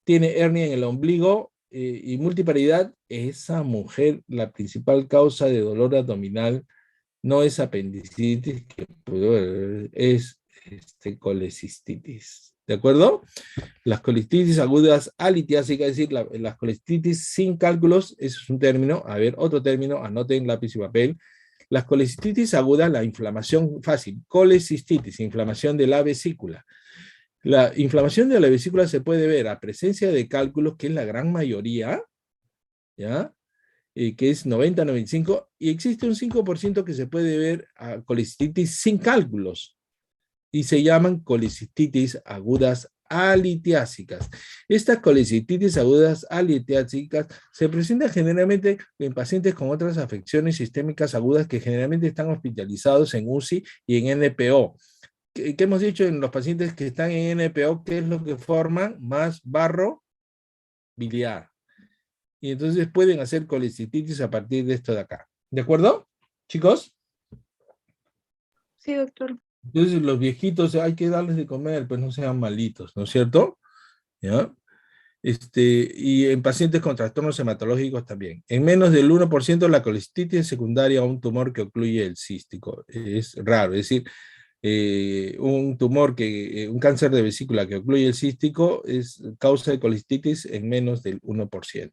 tiene hernia en el ombligo y multiparidad, esa mujer, la principal causa de dolor abdominal no es apendicitis, es colecistitis. ¿De acuerdo? Las colecistitis agudas alitiásicas, es decir, las colecistitis sin cálculos, ese es un término. A ver, otro término, anoten lápiz y papel. Las colecistitis agudas, la inflamación fácil, colecistitis, inflamación de la vesícula. La inflamación de la vesícula se puede ver a presencia de cálculos, que es la gran mayoría, ¿ya? Que es 90-95, y existe un 5% que se puede ver a colecistitis sin cálculos, y se llaman colecistitis agudas alitiásicas. Estas colecistitis agudas alitiásicas se presentan generalmente en pacientes con otras afecciones sistémicas agudas que generalmente están hospitalizados en UCI y en NPO. ¿Qué hemos dicho en los pacientes que están en NPO? ¿Qué es lo que forman? Más barro biliar. Y entonces pueden hacer colecistitis a partir de esto de acá. ¿De acuerdo, chicos? Sí, doctor. Entonces los viejitos hay que darles de comer, pues no sean malitos, ¿no es cierto? ¿Ya? Y en pacientes con trastornos hematológicos también. En menos del 1% la colecistitis es secundaria a un tumor que ocluye el cístico. Es raro, es decir, un cáncer de vesícula que ocluye el cístico es causa de colecistitis en menos del 1%.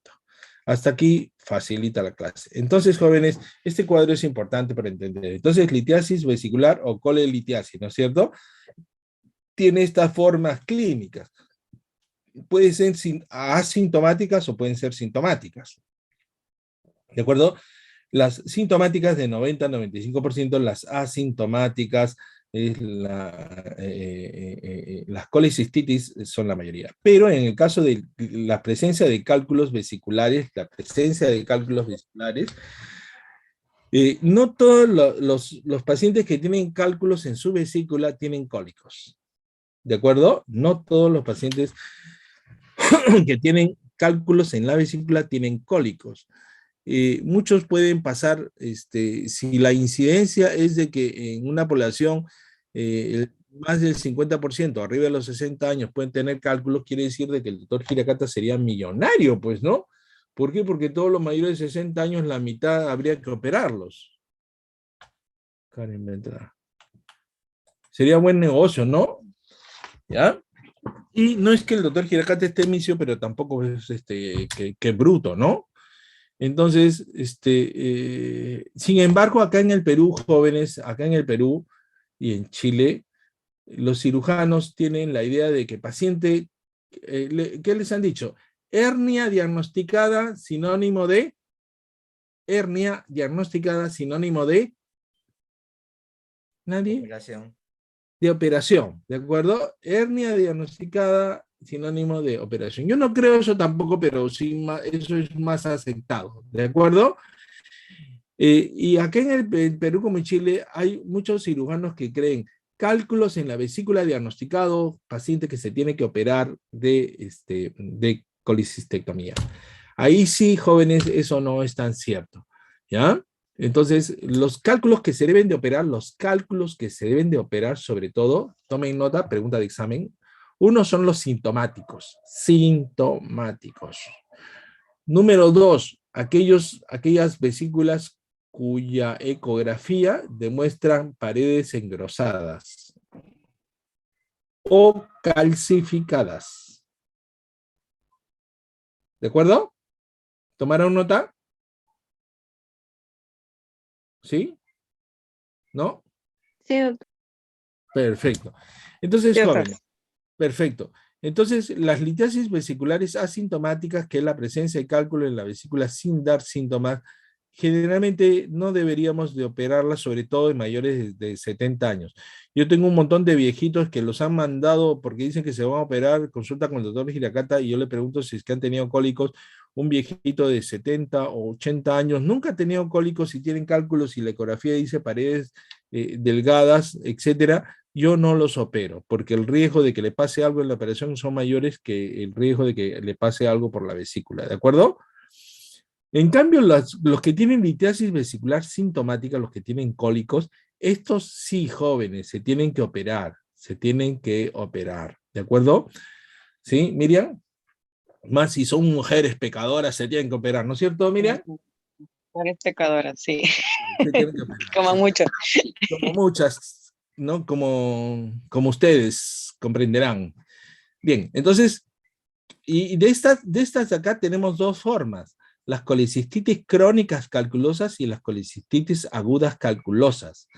Hasta aquí facilita la clase. Entonces, jóvenes, este cuadro es importante para entender. Entonces, litiasis vesicular o colelitiasis, ¿no es cierto? Tiene estas formas clínicas. Pueden ser asintomáticas o pueden ser sintomáticas. ¿De acuerdo? Las sintomáticas de 90-95%, las asintomáticas, las colecistitis son la mayoría. Pero en el caso de la presencia de cálculos vesiculares, no todos los pacientes que tienen cálculos en su vesícula tienen cólicos. ¿De acuerdo? No todos los pacientes que tienen cálculos en la vesícula tienen cólicos. Muchos pueden pasar, si la incidencia es de que en una población más del 50%, arriba de los 60 años, pueden tener cálculos, quiere decir de que el doctor Hiracata sería millonario, pues, ¿no? ¿Por qué? Porque todos los mayores de 60 años, la mitad habría que operarlos. Karen Ventra. Sería buen negocio, ¿no? ¿Ya? Y no es que el doctor Hiracata esté misio, pero tampoco es que bruto, ¿no? Entonces, sin embargo, acá en el Perú, jóvenes, acá en el Perú y en Chile, los cirujanos tienen la idea de que paciente, ¿qué les han dicho? Hernia diagnosticada sinónimo de ¿nadie? Operación. De operación, ¿de acuerdo? Hernia diagnosticada sinónimo de operación. Yo no creo eso tampoco, pero sí eso es más aceptado, ¿de acuerdo? Y acá en Perú como en Chile hay muchos cirujanos que creen cálculos en la vesícula diagnosticado, paciente que se tiene que operar de colecistectomía. Ahí sí, jóvenes, eso no es tan cierto, ¿ya? Entonces, los cálculos que se deben de operar, sobre todo, tomen nota, pregunta de examen, uno son los sintomáticos. Número 2, aquellas vesículas cuya ecografía demuestran paredes engrosadas o calcificadas. ¿De acuerdo? ¿Tomaron nota? ¿Sí? ¿No? Sí, doctor. Perfecto. Entonces, Sí, doctor. jóvenes, perfecto. Entonces, las litiasis vesiculares asintomáticas, que es la presencia de cálculo en la vesícula sin dar síntomas, generalmente no deberíamos de operarlas, sobre todo en mayores de 70 años. Yo tengo un montón de viejitos que los han mandado porque dicen que se van a operar, consulta con el doctor Giracata, y yo le pregunto si es que han tenido cólicos. Un viejito de 70 o 80 años nunca ha tenido cólicos, y tienen cálculos y la ecografía dice paredes delgadas, etcétera. Yo no los opero, porque el riesgo de que le pase algo en la operación son mayores que el riesgo de que le pase algo por la vesícula, ¿de acuerdo? En cambio, los que tienen litiasis vesicular sintomática, los que tienen cólicos, estos sí, jóvenes, se tienen que operar, ¿de acuerdo? ¿Sí, Miriam? Más si son mujeres pecadoras, se tienen que operar, ¿no es cierto, Miriam? Eres pecadora, sí. Se tienen que operar. Como mucho. Como muchas, ¿no? Como ustedes comprenderán. Bien, entonces, y de estas de acá tenemos dos formas: las colecistitis crónicas calculosas y las colecistitis agudas calculosas.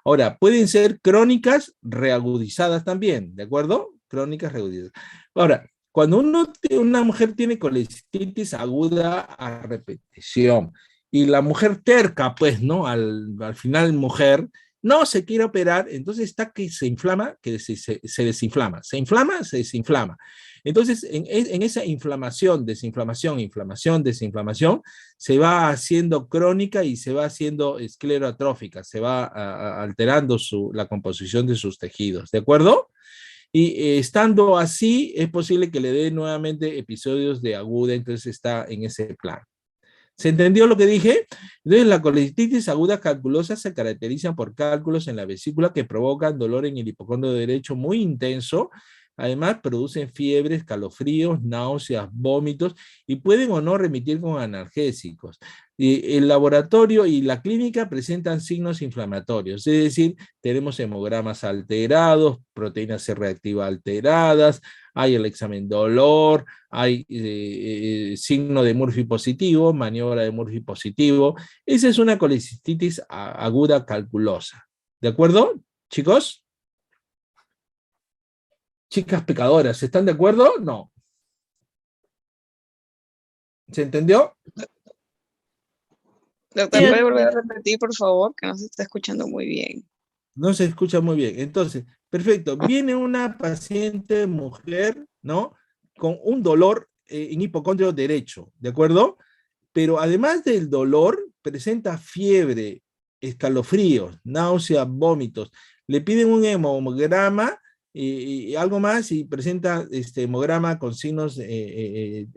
Ahora, pueden ser crónicas reagudizadas también, ¿de acuerdo? Crónicas reagudizadas. Ahora, cuando una mujer tiene colecistitis aguda a repetición, y la mujer terca, pues, ¿no? Al final, mujer, no se quiere operar, entonces está que se inflama, que se desinflama. Se inflama, se desinflama. Entonces, en esa inflamación, desinflamación, inflamación, desinflamación, se va haciendo crónica y se va haciendo escleroatrófica, se va alterando la composición de sus tejidos, ¿de acuerdo? Y estando así, es posible que le dé nuevamente episodios de aguda, entonces está en ese plan. ¿Se entendió lo que dije? Entonces, la colecistitis aguda calculosa se caracteriza por cálculos en la vesícula que provocan dolor en el hipocondrio derecho muy intenso. Además, producen fiebre, escalofríos, náuseas, vómitos, y pueden o no remitir con analgésicos. El laboratorio y la clínica presentan signos inflamatorios, es decir, tenemos hemogramas alterados, proteína C reactiva alteradas, hay el examen dolor, hay signo de Murphy positivo, maniobra de Murphy positivo. Esa es una colecistitis aguda calculosa. ¿De acuerdo, chicos? Chicas pecadoras, ¿están de acuerdo? No. ¿Se entendió? Doctor, Sí, ¿puede volver a repetir, por favor? Que no se está escuchando muy bien. No se escucha muy bien. Entonces, perfecto. Viene una paciente mujer, ¿no? Con un dolor en hipocondrio derecho, ¿de acuerdo? Pero además del dolor, presenta fiebre, escalofríos, náuseas, vómitos. Le piden un hemograma y algo más, y presenta hemograma con signos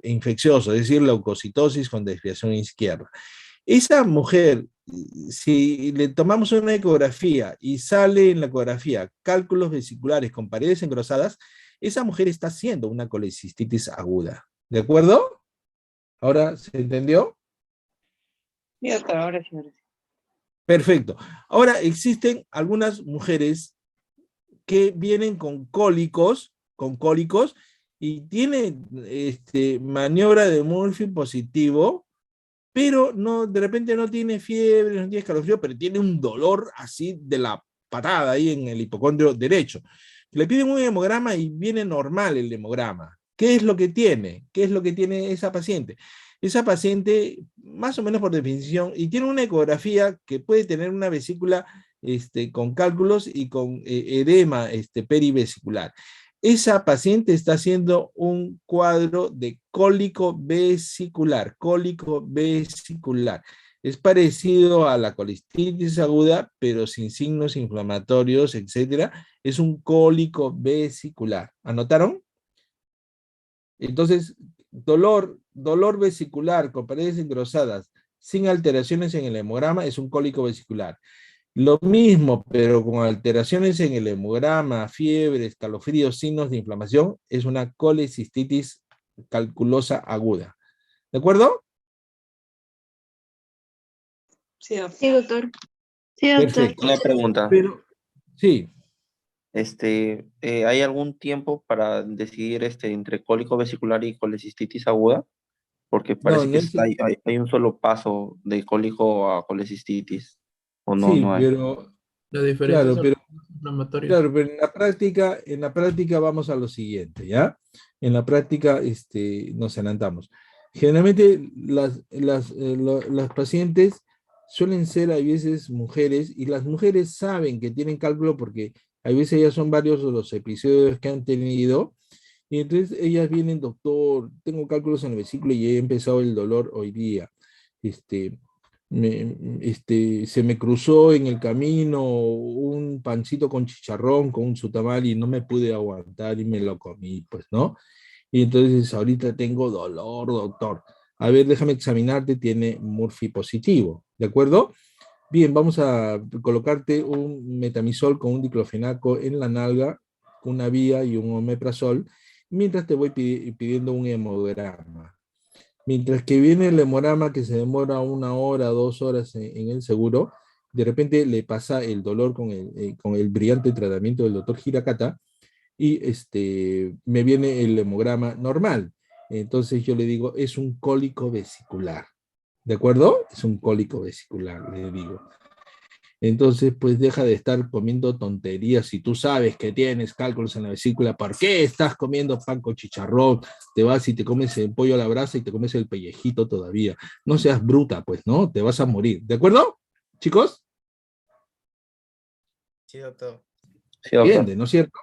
infecciosos, es decir, leucocitosis con desviación izquierda. Esa mujer, si le tomamos una ecografía y sale en la ecografía cálculos vesiculares con paredes engrosadas, esa mujer está haciendo una colecistitis aguda. ¿De acuerdo? ¿Ahora se entendió? Sí, doctor, ahora sí, ahora sí. Perfecto. Ahora existen algunas mujeres que vienen con cólicos, y tienen maniobra de Murphy positivo, pero no, de repente no tiene fiebre, no tiene escalofrío, pero tiene un dolor así de la patada ahí en el hipocondrio derecho. Le piden un hemograma y viene normal el hemograma. ¿Qué es lo que tiene? ¿Qué es lo que tiene esa paciente? Esa paciente, más o menos por definición, y tiene una ecografía que puede tener una vesícula con cálculos y con edema perivesicular. esa paciente está haciendo un cuadro de cólico vesicular, cólico vesicular. Es parecido a la colitis aguda, pero sin signos inflamatorios, etcétera. Es un cólico vesicular. ¿Anotaron? Entonces, dolor vesicular con paredes engrosadas, sin alteraciones en el hemograma, es un cólico vesicular. Lo mismo, pero con alteraciones en el hemograma, fiebre, escalofríos, signos de inflamación, es una colecistitis calculosa aguda. ¿De acuerdo? Sí, doctor. Sí, doctor. Sí, doctor. Perfecto. Una pregunta. Pero, sí, ¿Hay algún tiempo para decidir entre cólico vesicular y colecistitis aguda? Porque no, parece no que es, hay un solo paso de cólico a colecistitis. ¿O no, sí, no hay? pero, La diferencia claro, son pero los inflamatorios. claro, pero en la práctica vamos a lo siguiente, ¿ya? En la práctica nos adelantamos. Generalmente las pacientes suelen ser a veces mujeres, y las mujeres saben que tienen cálculo porque a veces ya son varios los episodios que han tenido, y entonces ellas vienen, doctor, tengo cálculos en el vesículo y he empezado el dolor hoy día. Este, se me cruzó en el camino un pancito con chicharrón, con un sutamal, y no me pude aguantar y me lo comí, pues, ¿no? Y entonces ahorita tengo dolor, doctor. A ver, déjame examinarte, tiene Murphy positivo, ¿de acuerdo? Bien, vamos a colocarte un metamizol con un diclofenaco en la nalga, una vía y un omeprazol, mientras te voy pidiendo un hemograma. Mientras que viene el hemograma, que se demora 1 hora, 2 horas en el seguro, de repente le pasa el dolor con el brillante tratamiento del doctor Hirakata, y me viene el hemograma normal. Entonces yo le digo, es un cólico vesicular. ¿De acuerdo? Es un cólico vesicular, le digo. Entonces, pues deja de estar comiendo tonterías. Si tú sabes que tienes cálculos en la vesícula, ¿por qué estás comiendo pan con chicharrón? Te vas y te comes el pollo a la brasa y te comes el pellejito todavía. No seas bruta, pues, ¿no? Te vas a morir. ¿De acuerdo, chicos? Sí, doctor. Sí, doctor. Entiende, ¿no es cierto?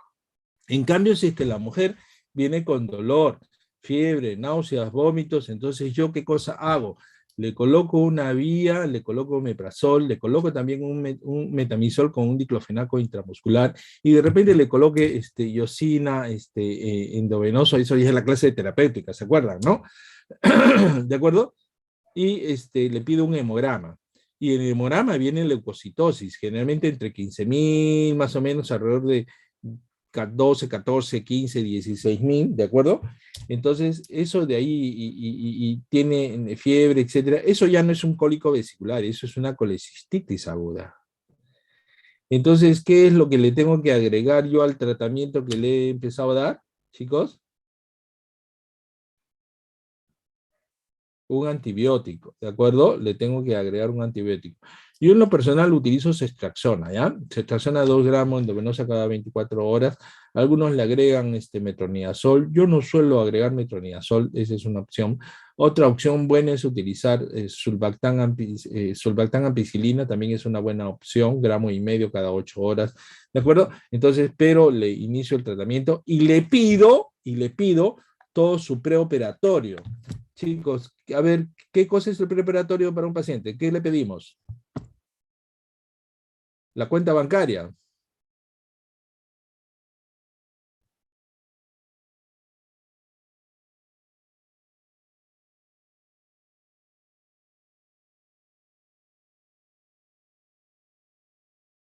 En cambio, si es que la mujer viene con dolor, fiebre, náuseas, vómitos, entonces yo, ¿qué cosa hago? Le coloco una vía, le coloco omeprazol, le coloco también un metamizol con un diclofenaco intramuscular, y de repente le coloque iosina endovenoso. Eso ya es la clase de terapéutica, ¿se acuerdan, no? ¿De acuerdo? Y le pido un hemograma. Y en el hemograma viene leucocitosis, generalmente entre 15.000, más o menos, alrededor de 12, 14, 15, 16.000, ¿de acuerdo? Entonces, eso de ahí, y tiene fiebre, etcétera, eso ya no es un cólico vesicular, eso es una colecistitis aguda. Entonces, ¿qué es lo que le tengo que agregar yo al tratamiento que le he empezado a dar, chicos? Un antibiótico, ¿de acuerdo? Le tengo que agregar un antibiótico. Yo en lo personal utilizo ceftriaxona, ¿ya? Ceftriaxona 2 gramos endovenosa cada 24 horas. Algunos le agregan metronidazol. Yo no suelo agregar metronidazol, esa es una opción. Otra opción buena es utilizar sulbactam ampicilina, también es una buena opción, 1,5 gramos cada 8 horas, ¿de acuerdo? Entonces, pero le inicio el tratamiento y le pido todo su preoperatorio. Chicos, a ver, ¿qué cosa es el preoperatorio para un paciente? ¿Qué le pedimos? La cuenta bancaria.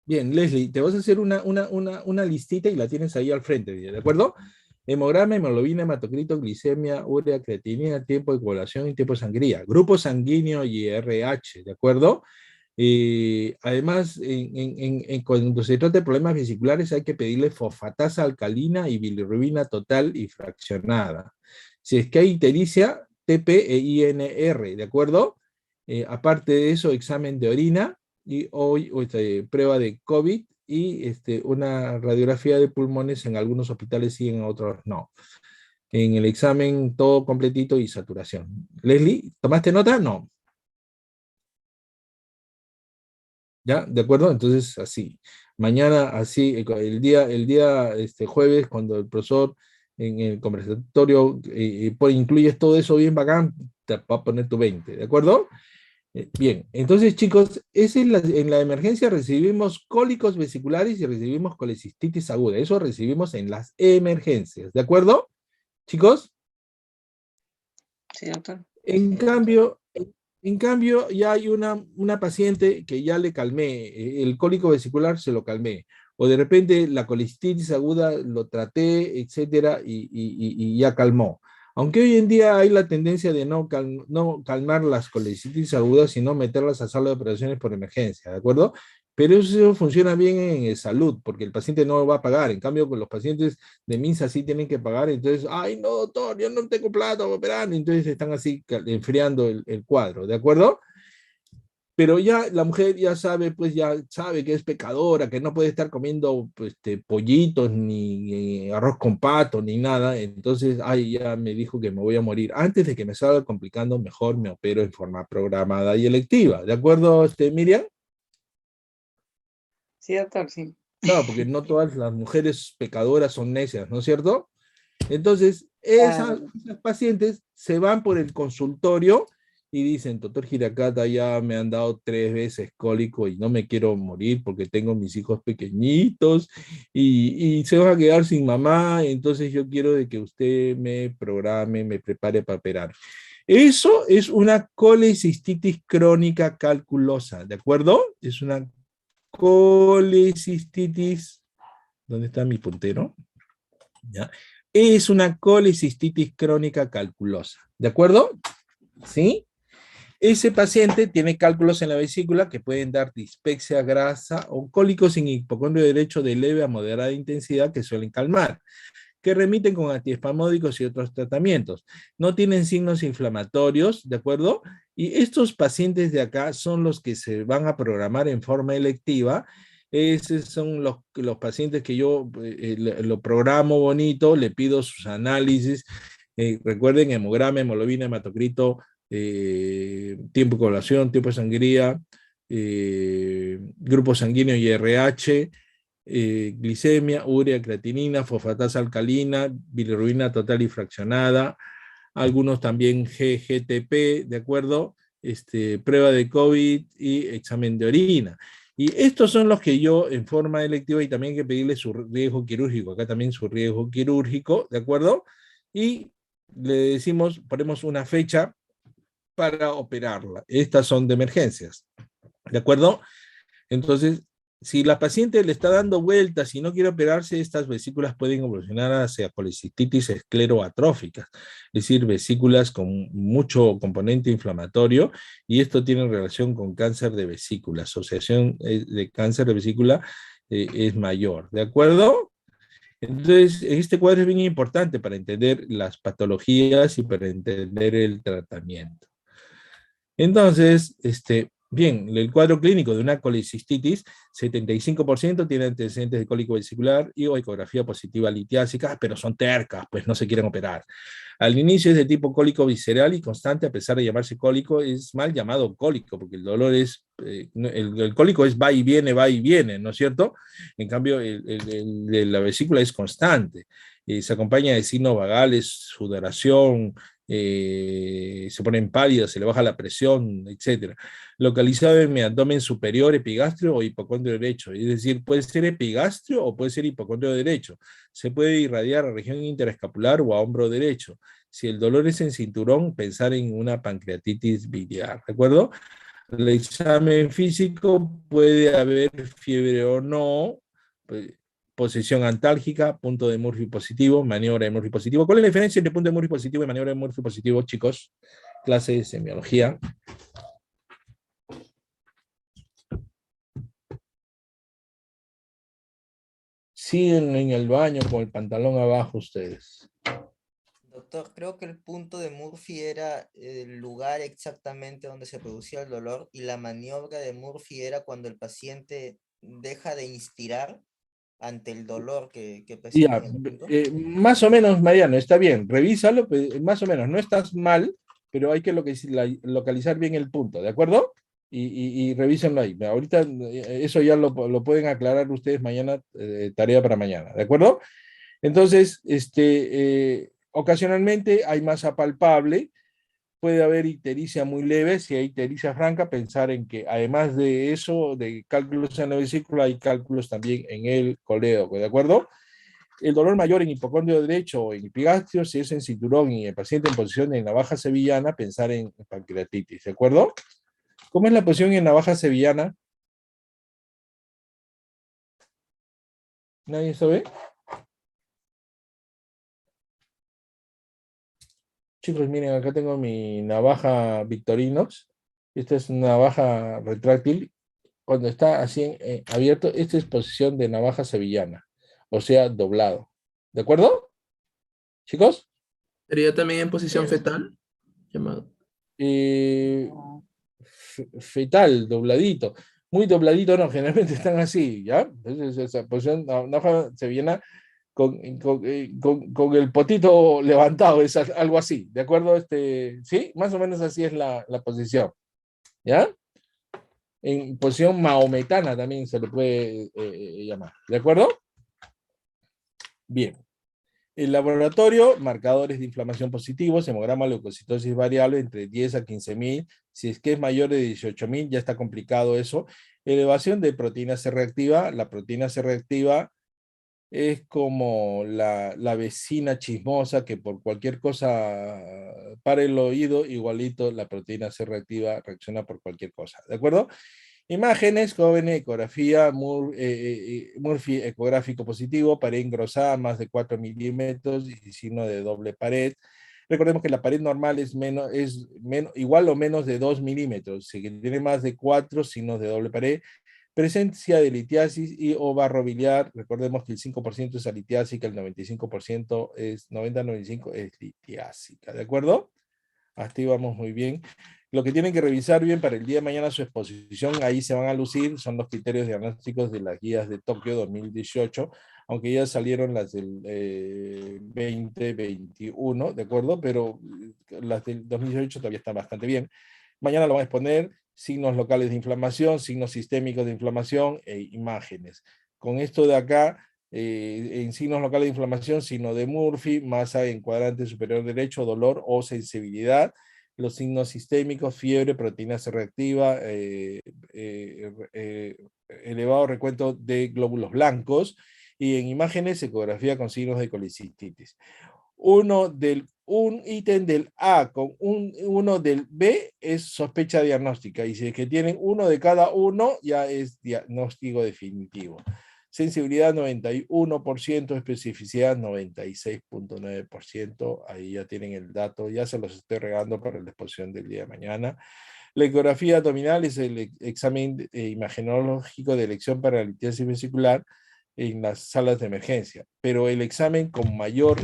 Bien, Leslie, te vas a hacer una listita y la tienes ahí al frente, ¿de acuerdo? Hemograma, hemoglobina, hematocrito, glicemia, urea, creatinina, tiempo de coagulación y tiempo de sangría. Grupo sanguíneo y RH, ¿de acuerdo? Además, cuando se trata de problemas vesiculares, hay que pedirle fosfatasa alcalina y bilirrubina total y fraccionada. Si es que hay ictericia, TP e INR, ¿de acuerdo? Aparte de eso, examen de orina, y hoy prueba de COVID, y una radiografía de pulmones. En algunos hospitales sí, en otros no. En el examen todo completito y saturación. Leslie, ¿tomaste nota? No. ¿Ya? ¿De acuerdo? Entonces, así. Mañana, así, el día jueves, cuando el profesor en el conversatorio incluyes todo eso bien bacán, te va a poner tu 20, ¿de acuerdo? Bien, entonces chicos, en la emergencia recibimos cólicos vesiculares y recibimos colecistitis aguda. Eso recibimos en las emergencias, ¿de acuerdo? Chicos, Sí, doctor. en cambio, ya hay una paciente que ya le calmé, el cólico vesicular se lo calmé, o de repente la colecistitis aguda lo traté, etcétera, y ya calmó. Aunque hoy en día hay la tendencia de no calmar las colecistitis agudas, sino meterlas a sala de operaciones por emergencia, ¿de acuerdo? Pero eso funciona bien en salud, porque el paciente no va a pagar. En cambio, con los pacientes de MINSA sí tienen que pagar, entonces, ay, no, doctor, yo no tengo plata para operar, entonces están así enfriando el cuadro, ¿de acuerdo? Pero ya la mujer ya sabe, pues ya sabe que es pecadora, que no puede estar comiendo pues, pollitos, ni arroz con pato, ni nada. Entonces, ay, ya me dijo que me voy a morir. Antes de que me salga complicando, mejor me opero en forma programada y electiva. ¿De acuerdo, Miriam? Sí, doctor, sí. Claro, porque no todas las mujeres pecadoras son necias, ¿no es cierto? Entonces, esas Claro. pacientes se van por el consultorio y dicen, doctor Giracata, ya me han dado 3 veces cólico y no me quiero morir porque tengo mis hijos pequeñitos y se van a quedar sin mamá, entonces yo quiero de que usted me programe, me prepare para operar. Eso es una colecistitis crónica calculosa, ¿de acuerdo? Es una colecistitis, ¿dónde está mi puntero? ¿Ya? Es una colecistitis crónica calculosa, ¿de acuerdo? ¿Sí? Ese paciente tiene cálculos en la vesícula que pueden dar dispepsia, grasa o cólicos en hipocondrio derecho de leve a moderada intensidad que suelen calmar, que remiten con antiespasmódicos y otros tratamientos. No tienen signos inflamatorios, ¿de acuerdo? Y estos pacientes de acá son los que se van a programar en forma electiva. Esos son los pacientes que yo lo programo bonito, le pido sus análisis. Recuerden, hemograma, hemoglobina, hematocrito, tiempo de coagulación, tiempo de sangría, grupo sanguíneo y RH, glicemia, urea, creatinina, fosfatasa alcalina, bilirrubina total y fraccionada, algunos también GGTP, ¿de acuerdo? Prueba de COVID y examen de orina. Y estos son los que yo en forma electiva, y también hay que pedirle su riesgo quirúrgico, acá también su riesgo quirúrgico, ¿de acuerdo? Y le decimos, ponemos una fecha para operarla. Estas son de emergencias, ¿de acuerdo? Entonces, si la paciente le está dando vueltas y no quiere operarse, estas vesículas pueden evolucionar hacia colecistitis escleroatróficas, es decir, vesículas con mucho componente inflamatorio, y esto tiene relación con cáncer de vesícula. Asociación de cáncer de vesícula es mayor, ¿de acuerdo? Entonces, este cuadro es bien importante para entender las patologías y para entender el tratamiento. Entonces, bien, el cuadro clínico de una colecistitis, 75% tiene antecedentes de cólico vesicular y o ecografía positiva litiásica, pero son tercas, pues no se quieren operar. Al inicio es de tipo cólico visceral y constante, a pesar de llamarse cólico, es mal llamado cólico, porque el dolor es, el cólico es va y viene, ¿no es cierto? En cambio, la vesícula es constante. Se acompaña de signos vagales, sudoración, se ponen pálidas, se le baja la presión, etc. Localizado en mi abdomen superior, epigastrio o hipocondrio derecho. Es decir, puede ser epigastrio o puede ser hipocondrio derecho. Se puede irradiar a región interescapular o a hombro derecho. Si el dolor es en cinturón, pensar en una pancreatitis biliar. ¿De acuerdo? El examen físico puede haber fiebre o no, posición antálgica, punto de Murphy positivo, maniobra de Murphy positivo. ¿Cuál es la diferencia entre punto de Murphy positivo y maniobra de Murphy positivo, chicos? Clase de semiología. Siguen en el baño con el pantalón abajo ustedes. Doctor, creo que el punto de Murphy era el lugar exactamente donde se producía el dolor, y la maniobra de Murphy era cuando el paciente deja de inspirar ante el dolor que presenta Ya, en el punto. más o menos, Mariano, está bien, revísalo, pues, más o menos, no estás mal, pero hay que localizar bien el punto, ¿de acuerdo? y revísenlo ahí. Ahorita eso ya lo pueden aclarar ustedes mañana, tarea para mañana, ¿de acuerdo? Entonces, ocasionalmente hay masa palpable, puede haber ictericia muy leve. Si hay ictericia franca, pensar en que además de eso, de cálculos en la vesícula, hay cálculos también en el colédoco, ¿de acuerdo? El dolor mayor en hipocondrio derecho o en epigastrio, si es en cinturón y el paciente en posición en navaja sevillana, pensar en pancreatitis, ¿de acuerdo? ¿Cómo es la posición en navaja sevillana? ¿Nadie sabe? Chicos, miren, acá tengo mi navaja Victorinox. Esta es una navaja retráctil. Cuando está así abierto, esta es posición de navaja sevillana, o sea, doblado. ¿De acuerdo, chicos? Sería también en posición fetal, llamado. Eh, fetal, dobladito. Muy dobladito, no, generalmente están así, ¿ya? Entonces, esa posición, navaja sevillana con el potito levantado, es algo así, ¿de acuerdo? Sí, más o menos así es la posición, ¿ya? En posición maometana también se le puede llamar, ¿de acuerdo? Bien. El laboratorio, marcadores de inflamación positivos, hemograma, leucocitosis variable entre 10 a 15.000. Si es que es mayor de 18.000, ya está complicado eso. Elevación de proteína C reactiva. La proteína C reactiva es como la vecina chismosa que por cualquier cosa para el oído, igualito la proteína C reactiva reacciona por cualquier cosa. ¿De acuerdo? Imágenes, jóvenes, ecografía, Murphy ecográfico positivo, pared engrosada más de 4 milímetros y signo de doble pared. Recordemos que la pared normal es igual o menos de 2 milímetros. Si tiene más de 4, signos de doble pared. Presencia de litiasis y o barro biliar. Recordemos que el 5% es alitiásica, el 95% es 90-95 es litiásica. ¿De acuerdo? Hasta ahí vamos muy bien. Lo que tienen que revisar bien para el día de mañana su exposición, ahí se van a lucir, son los criterios diagnósticos de las guías de Tokio 2018, aunque ya salieron las del 2021, ¿de acuerdo? Pero las del 2018 todavía están bastante bien. Mañana lo van a exponer, signos locales de inflamación, signos sistémicos de inflamación e imágenes. Con esto de acá, en signos locales de inflamación, signo de Murphy, masa en cuadrante superior derecho, dolor o sensibilidad. Los signos sistémicos, fiebre, proteína C reactiva, elevado recuento de glóbulos blancos, y en imágenes, ecografía con signos de colicistitis. Un ítem del A con uno del B es sospecha diagnóstica, y si es que tienen uno de cada uno, ya es diagnóstico definitivo. Sensibilidad 91%, especificidad 96.9%, ahí ya tienen el dato, ya se los estoy regando para la exposición del día de mañana. La ecografía abdominal es el examen imagenológico de elección para la litiasis vesicular en las salas de emergencia, pero el examen con mayor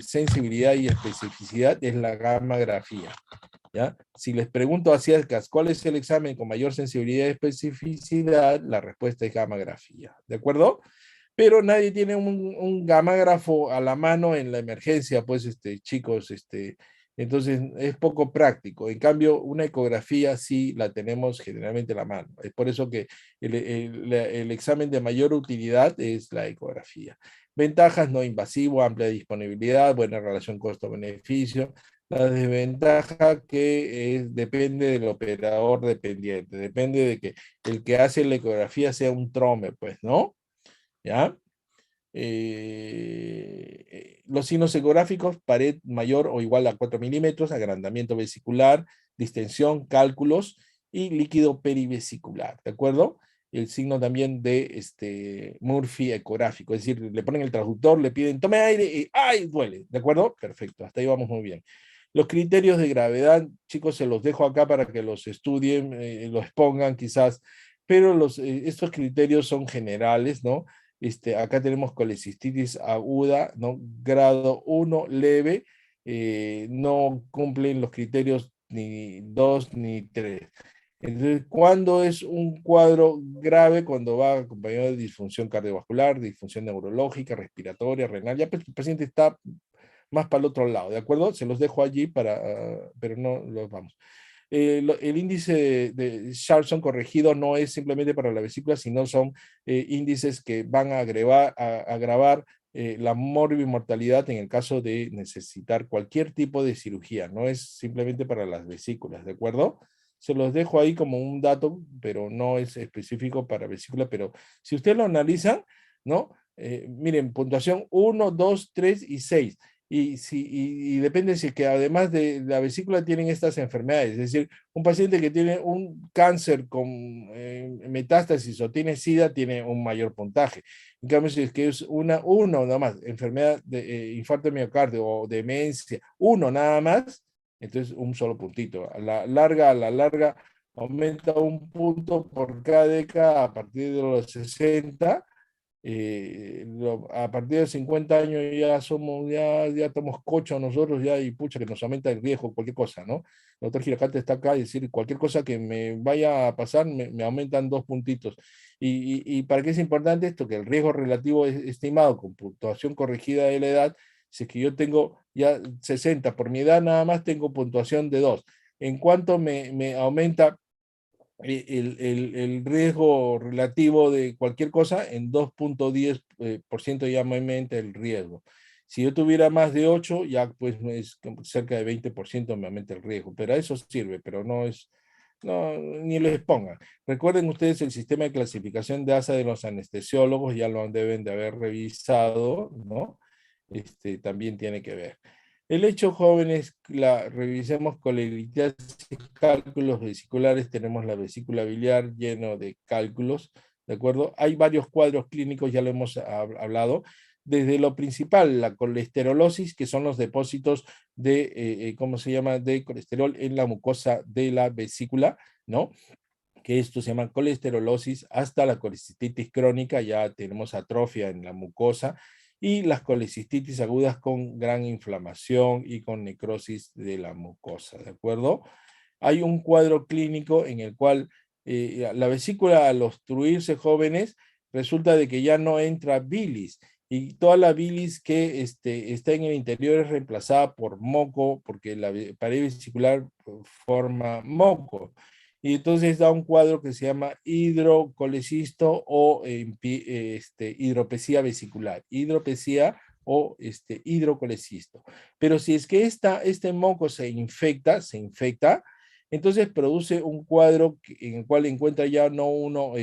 sensibilidad y especificidad es la gammagrafía. ¿Ya? Si les pregunto a CIESCAS cuál es el examen con mayor sensibilidad y especificidad, la respuesta es gammagrafía, ¿de acuerdo? Pero nadie tiene un gamágrafo a la mano en la emergencia, pues, chicos, entonces es poco práctico. En cambio, una ecografía sí la tenemos generalmente a la mano. Es por eso que el examen de mayor utilidad es la ecografía. Ventajas: no invasivo, amplia disponibilidad, buena relación costo-beneficio. La desventaja que depende del operador dependiente, depende de que el que hace la ecografía sea un trome, pues, ¿no? ¿Ya? Los signos ecográficos: pared mayor o igual a 4 milímetros, agrandamiento vesicular, distensión, cálculos y líquido perivesicular, ¿de acuerdo? El signo también de Murphy ecográfico, es decir, le ponen el traductor, le piden tome aire y ¡ay! Duele, ¿de acuerdo? Perfecto, hasta ahí vamos muy bien. Los criterios de gravedad, chicos, se los dejo acá para que los estudien, los expongan quizás, pero estos criterios son generales, ¿no? Acá tenemos colecistitis aguda, ¿no? Grado 1 leve, no cumplen los criterios ni 2 ni 3. Entonces, ¿cuándo es un cuadro grave? Cuando va acompañado de disfunción cardiovascular, disfunción neurológica, respiratoria, renal. Ya el paciente está más para el otro lado, ¿de acuerdo? Se los dejo allí pero no los vamos. el índice de Charlson corregido no es simplemente para la vesícula, sino son índices que van a agravar la morbimortalidad en el caso de necesitar cualquier tipo de cirugía, no es simplemente para las vesículas, ¿de acuerdo? Se los dejo ahí como un dato, pero no es específico para vesícula, pero si usted lo analiza, ¿no? Miren, puntuación 1, 2, 3 y 6. Y depende si es que además de la vesícula tienen estas enfermedades, es decir, un paciente que tiene un cáncer con metástasis o tiene SIDA tiene un mayor puntaje. En cambio, si es que es uno nada más, enfermedad de infarto de miocardio o demencia, uno nada más, entonces un solo puntito. A la larga aumenta un punto por cada década a partir de los 60. A partir de 50 años ya estamos cochos nosotros ya y pucha que nos aumenta el riesgo, cualquier cosa, ¿no? El doctor Giracante está acá y decir, cualquier cosa que me vaya a pasar me aumentan 2 puntitos. ¿Y para qué es importante esto? Que el riesgo relativo es estimado con puntuación corregida de la edad. Si es que yo tengo ya 60, por mi edad nada más tengo puntuación de 2. ¿En cuánto me aumenta el riesgo relativo de cualquier cosa? En 2.10% ya me aumenta el riesgo. Si yo tuviera más de 8, ya pues es cerca de 20% me aumenta el riesgo, pero a eso sirve, pero no es, no, ni les pongan. Recuerden ustedes el sistema de clasificación de ASA de los anestesiólogos, ya lo deben de haber revisado, ¿no? También tiene que ver. El hecho, jóvenes, revisemos colelitiasis, cálculos vesiculares, tenemos la vesícula biliar lleno de cálculos, ¿de acuerdo? Hay varios cuadros clínicos, ya lo hemos hablado, desde lo principal, la colesterolosis, que son los depósitos de, ¿cómo se llama?, de colesterol en la mucosa de la vesícula, ¿no? Que esto se llama colesterolosis, hasta la colecistitis crónica, ya tenemos atrofia en la mucosa, y las colecistitis agudas con gran inflamación y con necrosis de la mucosa, ¿de acuerdo? Hay un cuadro clínico en el cual la vesícula, al obstruirse, jóvenes, resulta de que ya no entra bilis, y toda la bilis que está en el interior es reemplazada por moco, porque la pared vesicular forma moco. Y entonces da un cuadro que se llama hidrocolecisto o hidropesía vesicular. Hidropesía o hidrocolecisto. Pero si es que este moco se infecta, entonces produce un cuadro en el cual encuentra ya no uno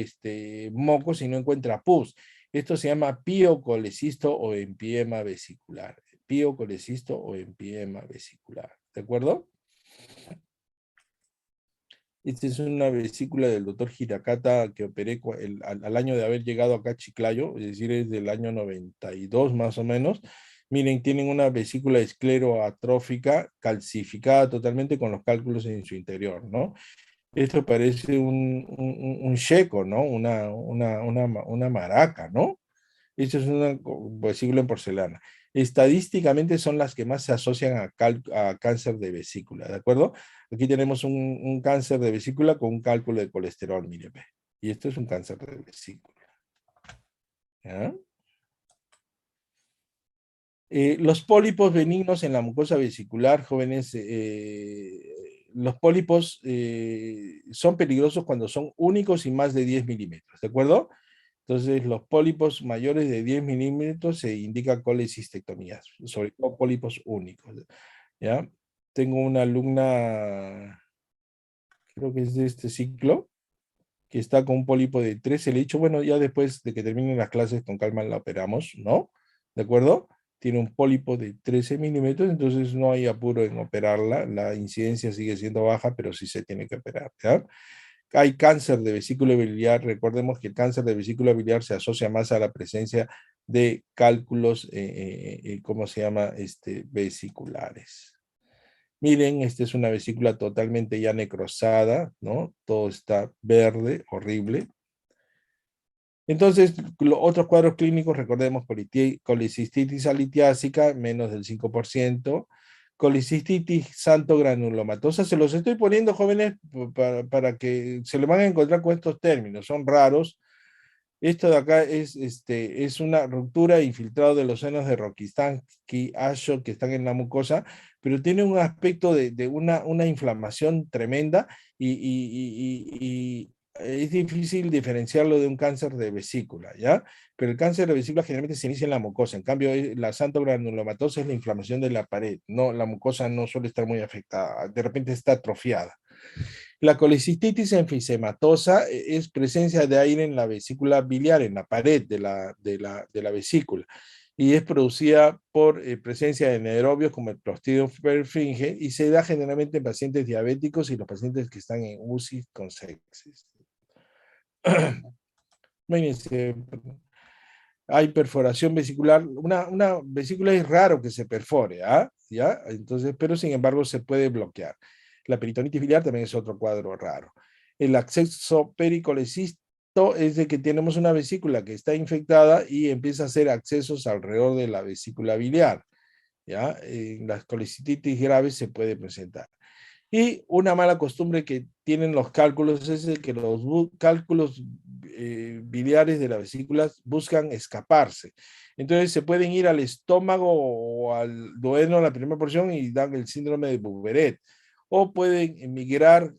moco, sino encuentra pus. Esto se llama piocolecisto o empiema vesicular. Piocolecisto o empiema vesicular. ¿De acuerdo? Esta es una vesícula del doctor Hiracata que operé al año de haber llegado acá a Chiclayo, es decir, es del año 92 más o menos. Miren, tienen una vesícula escleroatrófica calcificada totalmente con los cálculos en su interior, ¿no? Esto parece un checo, ¿no? Una maraca, ¿no? Esto es una vesícula en porcelana. Estadísticamente son las que más se asocian a cáncer de vesícula, ¿de acuerdo? Aquí tenemos un cáncer de vesícula con un cálculo de colesterol, mire, y esto es un cáncer de vesícula. ¿Ya? Los pólipos benignos en la mucosa vesicular, jóvenes, los pólipos son peligrosos cuando son únicos y más de 10 milímetros, ¿de acuerdo? Entonces, los pólipos mayores de 10 milímetros se indica colecistectomías, sobre todo pólipos únicos, ¿ya? Tengo una alumna, creo que es de este ciclo, que está con un pólipo de 13. Le he dicho, bueno, ya después de que terminen las clases, con calma la operamos, ¿no? ¿De acuerdo? Tiene un pólipo de 13 milímetros, entonces no hay apuro en operarla. La incidencia sigue siendo baja, pero sí se tiene que operar, ¿ya? Hay cáncer de vesícula biliar. Recordemos que el cáncer de vesícula biliar se asocia más a la presencia de cálculos, ¿cómo se llama? Vesiculares. Miren, esta es una vesícula totalmente ya necrosada, ¿no? Todo está verde, horrible. Entonces, otros cuadros clínicos, recordemos, colicistitis alitiásica, menos del 5%, colicistitis santo-granulomatosa. Se los estoy poniendo, jóvenes, para que se le van a encontrar con estos términos. Son raros, Esto de acá es una ruptura infiltrado de los senos de Rokitansky, Ashok, que están en la mucosa, pero tiene un aspecto de una inflamación tremenda y es difícil diferenciarlo de un cáncer de vesícula, ¿ya? Pero el cáncer de vesícula generalmente se inicia en la mucosa. En cambio, la xantogranulomatosa es la inflamación de la pared. No, la mucosa no suele estar muy afectada. De repente está atrofiada. La colecistitis enfisematosa es presencia de aire en la vesícula biliar, en la pared de la vesícula, y es producida por presencia de anaerobios como el Clostridium perfringens y se da generalmente en pacientes diabéticos y los pacientes que están en UCI con sepsis. Imagínense, hay perforación vesicular, una vesícula es raro que se perfore, ¿ah? ¿Ya? Entonces, pero sin embargo se puede bloquear. La peritonitis biliar también es otro cuadro raro. El acceso pericolecisto es de que tenemos una vesícula que está infectada y empieza a hacer accesos alrededor de la vesícula biliar, ¿ya? En las colecistitis graves se puede presentar. Y una mala costumbre que tienen los cálculos es el que los cálculos biliares de las vesículas buscan escaparse. Entonces se pueden ir al estómago o al duodeno, la primera porción, y dan el síndrome de Bouberet. O pueden emigrar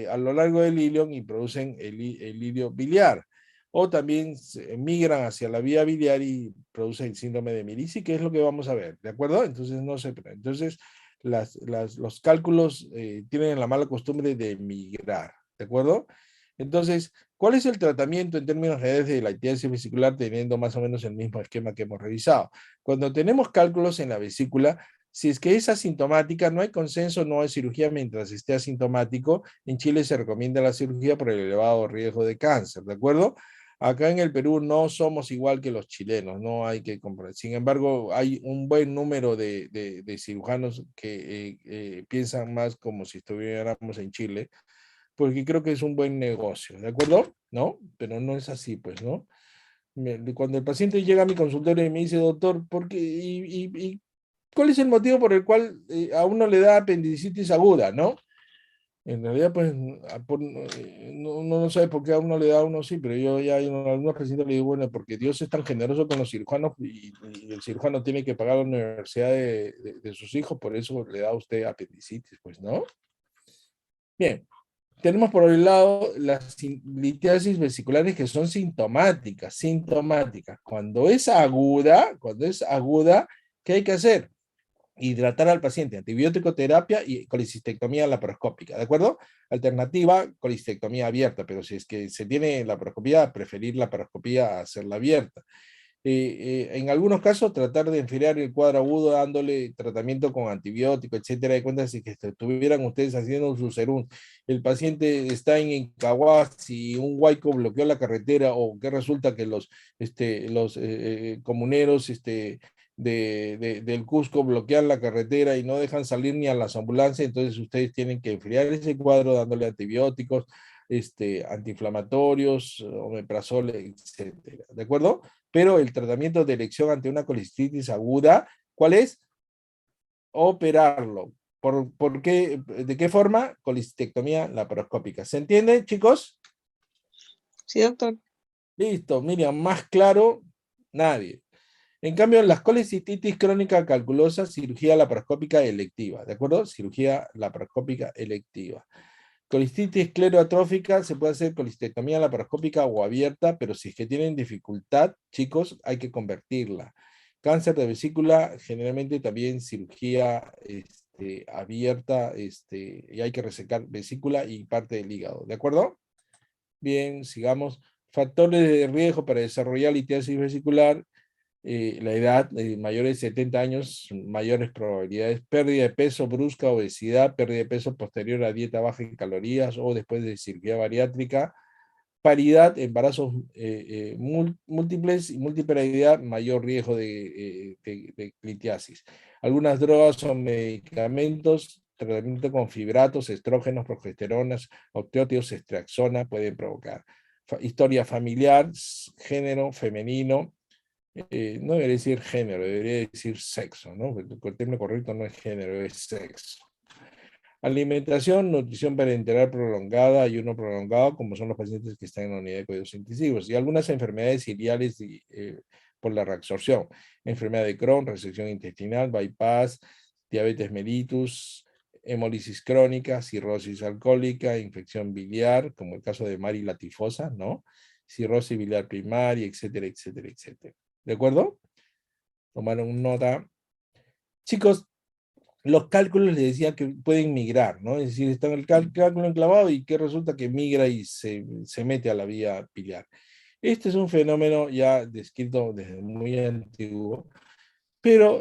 a lo largo del ilion y producen el ilio biliar. O también emigran hacia la vía biliar y producen el síndrome de Mirici, que es lo que vamos a ver, ¿de acuerdo? Entonces, no se... Entonces, los cálculos tienen la mala costumbre de migrar, ¿de acuerdo? Entonces, ¿cuál es el tratamiento en términos generales de la litiasis vesicular teniendo más o menos el mismo esquema que hemos revisado? Cuando tenemos cálculos en la vesícula, si es que es asintomática, no hay consenso, no hay cirugía mientras esté asintomático. En Chile se recomienda la cirugía por el elevado riesgo de cáncer, ¿de acuerdo? Acá en el Perú no somos igual que los chilenos, no hay que comprar. Sin embargo, hay un buen número de cirujanos que piensan más como si estuviéramos en Chile, porque creo que es un buen negocio, ¿de acuerdo? ¿No? Pero no es así, pues, ¿no? Cuando el paciente llega a mi consultorio y me dice, doctor, ¿por qué? Y ¿cuál es el motivo por el cual a uno le da apendicitis aguda, ¿no? En realidad, pues, uno no sabe por qué a uno le da, a uno sí, pero yo ya a algunos pacientes le digo, bueno, porque Dios es tan generoso con los cirujanos y el cirujano tiene que pagar la universidad de sus hijos, por eso le da a usted apendicitis, pues, ¿no? Bien, tenemos por el lado las litiasis vesiculares que son sintomáticas, sintomáticas. Cuando es aguda, ¿qué hay que hacer? Hidratar al paciente, antibiótico terapia y colecistectomía laparoscópica, ¿de acuerdo? Alternativa, colecistectomía abierta, pero si es que se tiene laparoscopía, preferir laparoscopía a hacerla abierta. En algunos casos, tratar de enfriar el cuadro agudo dándole tratamiento con antibiótico, etcétera. De cuenta si que estuvieran ustedes haciendo su serum, el paciente está en Incahuas y un huaico bloqueó la carretera, o que resulta que los comuneros del Cusco bloquean la carretera y no dejan salir ni a las ambulancias, entonces ustedes tienen que enfriar ese cuadro dándole antibióticos, antiinflamatorios, omeprazol, etcétera. ¿De acuerdo? Pero el tratamiento de elección ante una colicitis aguda, ¿cuál es? Operarlo. ¿Por qué? ¿De qué forma? Colicistectomía laparoscópica. ¿Se entiende, chicos? Sí, doctor. Listo, Miriam, más claro, nadie. En cambio, las colicistitis crónica calculosa, cirugía laparoscópica electiva, ¿de acuerdo? Cirugía laparoscópica electiva. Colicitis escleroatrófica, se puede hacer colicistectomía laparoscópica o abierta, pero si es que tienen dificultad, chicos, hay que convertirla. Cáncer de vesícula, generalmente también cirugía abierta, y hay que resecar vesícula y parte del hígado, ¿de acuerdo? Bien, sigamos. Factores de riesgo para desarrollar litiasis vesicular. La edad, mayores de 70 años, mayores probabilidades, pérdida de peso brusca, obesidad, pérdida de peso posterior a dieta baja en calorías o después de cirugía bariátrica, paridad, embarazos múltiples y multiparidad, mayor riesgo de litiasis. Algunas drogas o medicamentos, tratamiento con fibratos, estrógenos, progesteronas, opioides, estraxona pueden provocar. Historia familiar, género femenino, no debería decir género, debería decir sexo, ¿no? El término correcto no es género, es sexo. Alimentación, nutrición parenteral prolongada, ayuno prolongado, como son los pacientes que están en la unidad de cuidados intensivos, y algunas enfermedades ciliares por la reabsorción, enfermedad de Crohn, resección intestinal, bypass, diabetes mellitus, hemólisis crónica, cirrosis alcohólica, infección biliar, como el caso de Mari latifosa, ¿no? Cirrosis biliar primaria, etcétera, etcétera, etcétera. ¿De acuerdo? Tomaron nota. Chicos, los cálculos les decía que pueden migrar, ¿no? Es decir, está en el cálculo enclavado y que resulta que migra y se mete a la vía biliar. Este es un fenómeno ya descrito desde muy antiguo, pero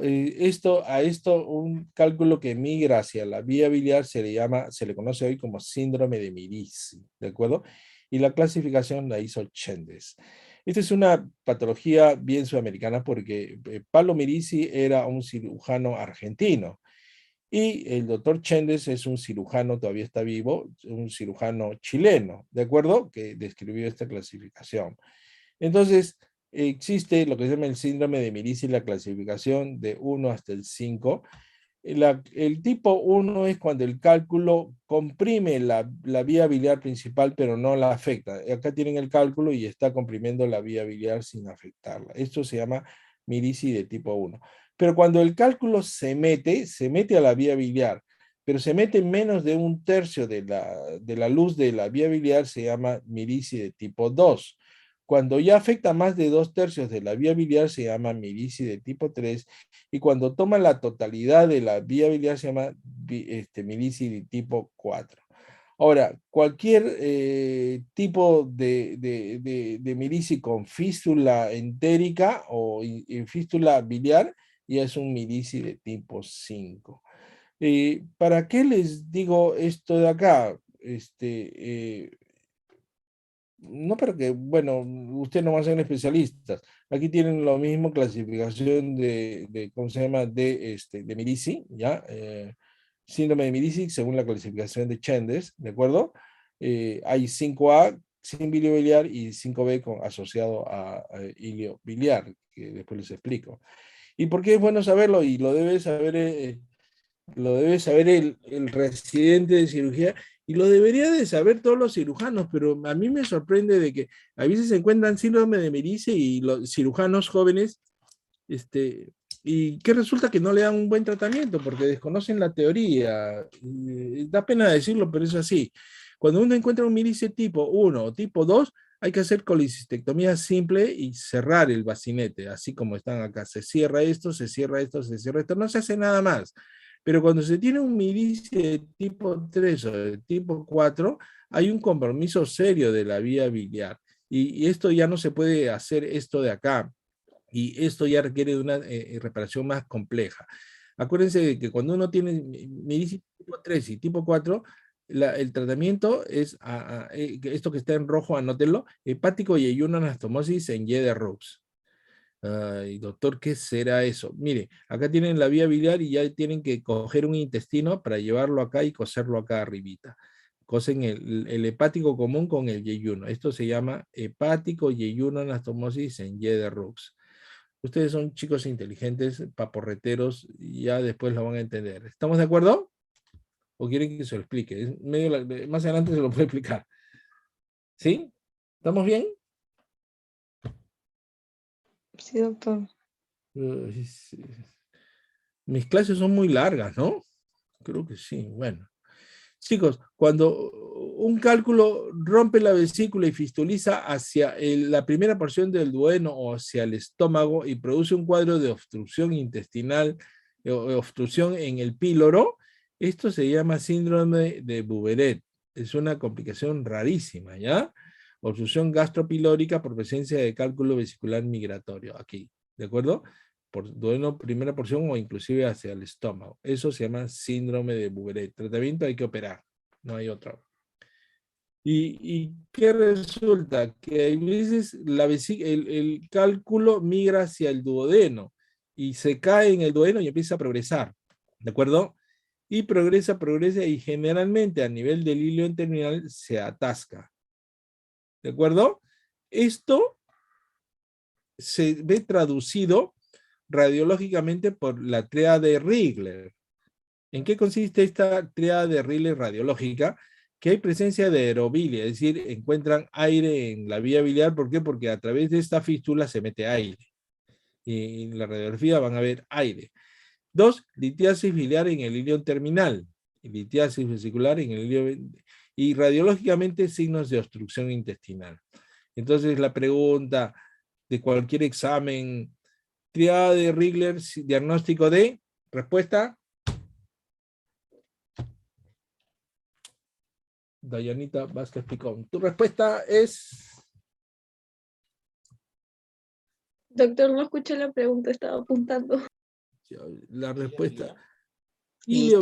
a esto un cálculo que migra hacia la vía biliar se le conoce hoy como síndrome de Mirici, ¿de acuerdo? Y la clasificación la hizo Chendes. Esta es una patología bien sudamericana porque Pablo Mirici era un cirujano argentino y el doctor Chendes es un cirujano, todavía está vivo, un cirujano chileno, ¿de acuerdo? Que describió esta clasificación. Entonces, existe lo que se llama el síndrome de Mirici, la clasificación de 1 hasta el 5. El tipo 1 es cuando el cálculo comprime la vía biliar principal, pero no la afecta. Acá tienen el cálculo y está comprimiendo la vía biliar sin afectarla. Esto se llama Mirici de tipo 1. Pero cuando el cálculo se mete a la vía biliar, pero se mete menos de 1/3 de la luz de la vía biliar, se llama Mirici de tipo 2. Cuando ya afecta más de 2/3 de la vía biliar, se llama Mirici de tipo 3. Y cuando toma la totalidad de la vía biliar, se llama Mirici de tipo 4. Ahora, cualquier tipo de Mirici con fístula entérica o fístula biliar ya es un Mirici de tipo 5. ¿Para qué les digo esto de acá? No para que, bueno, ustedes no van a ser especialistas. Aquí tienen lo mismo, clasificación ¿cómo se llama? De Mirici, ¿ya? Síndrome de Mirici, según la clasificación de Chendes, ¿de acuerdo? Hay 5A sin bilio biliar y 5B asociado a hilio biliar, que después les explico. ¿Y por qué es bueno saberlo? Y lo debe saber el residente de cirugía y lo debería de saber todos los cirujanos, pero a mí me sorprende de que a veces se encuentran síndrome de Mirici y los cirujanos jóvenes, y que resulta que no le dan un buen tratamiento porque desconocen la teoría. Da pena decirlo, pero es así. Cuando uno encuentra un Mirici tipo 1 o tipo 2, hay que hacer colecistectomía simple y cerrar el bacinete, así como están acá. Se cierra esto, se cierra esto, se cierra esto, no se hace nada más. Pero cuando se tiene un Mirici de tipo 3 o de tipo 4, hay un compromiso serio de la vía biliar. Y esto ya no se puede hacer esto de acá. Y esto ya requiere de una reparación más compleja. Acuérdense de que cuando uno tiene Mirici tipo 3 y tipo 4, el tratamiento es, esto que está en rojo, anótenlo, hepático y ayuno anastomosis en Y de Rux. Ay, doctor, ¿qué será eso? Mire, acá tienen la vía biliar y ya tienen que coger un intestino para llevarlo acá y coserlo acá arribita. Cosen el hepático común con el yeyuno. Esto se llama hepático yeyuno anastomosis en Y de Rux. Ustedes son chicos inteligentes, paporreteros, y ya después lo van a entender. ¿Estamos de acuerdo? ¿O quieren que se lo explique? Más adelante se lo puedo explicar. ¿Sí? ¿Estamos bien? Sí, doctor. Sí. Mis clases son muy largas, ¿no? Creo que sí. Bueno. Chicos, cuando un cálculo rompe la vesícula y fistuliza hacia la primera porción del duodeno o hacia el estómago y produce un cuadro de obstrucción intestinal, obstrucción en el píloro, esto se llama síndrome de Bouveret. Es una complicación rarísima, ¿ya? Obstrucción gastropilórica por presencia de cálculo vesicular migratorio, aquí, ¿de acuerdo? Por duodeno primera porción o inclusive hacia el estómago. Eso se llama síndrome de Bouveret. Tratamiento hay que operar, no hay otro. ¿Y qué resulta? Que a veces el cálculo migra hacia el duodeno y se cae en el duodeno y empieza a progresar, ¿de acuerdo? Y progresa y generalmente a nivel del hilo terminal se atasca, ¿de acuerdo? Esto se ve traducido radiológicamente por la tríada de Rigler. ¿En qué consiste esta triada de Rayleigh radiológica? Que hay presencia de aerobilia, es decir, encuentran aire en la vía biliar. ¿Por qué? Porque a través de esta fístula se mete aire. Y en la radiografía van a ver aire. 2, litiasis biliar en el ilion terminal. Litiasis vesicular en el ilion. Y radiológicamente signos de obstrucción intestinal. Entonces la pregunta de cualquier examen, triada de Rayleigh, diagnóstico de, respuesta. Dayanita Vázquez Picón. Tu respuesta es... Doctor, no escuché la pregunta, estaba apuntando. La respuesta... Listo.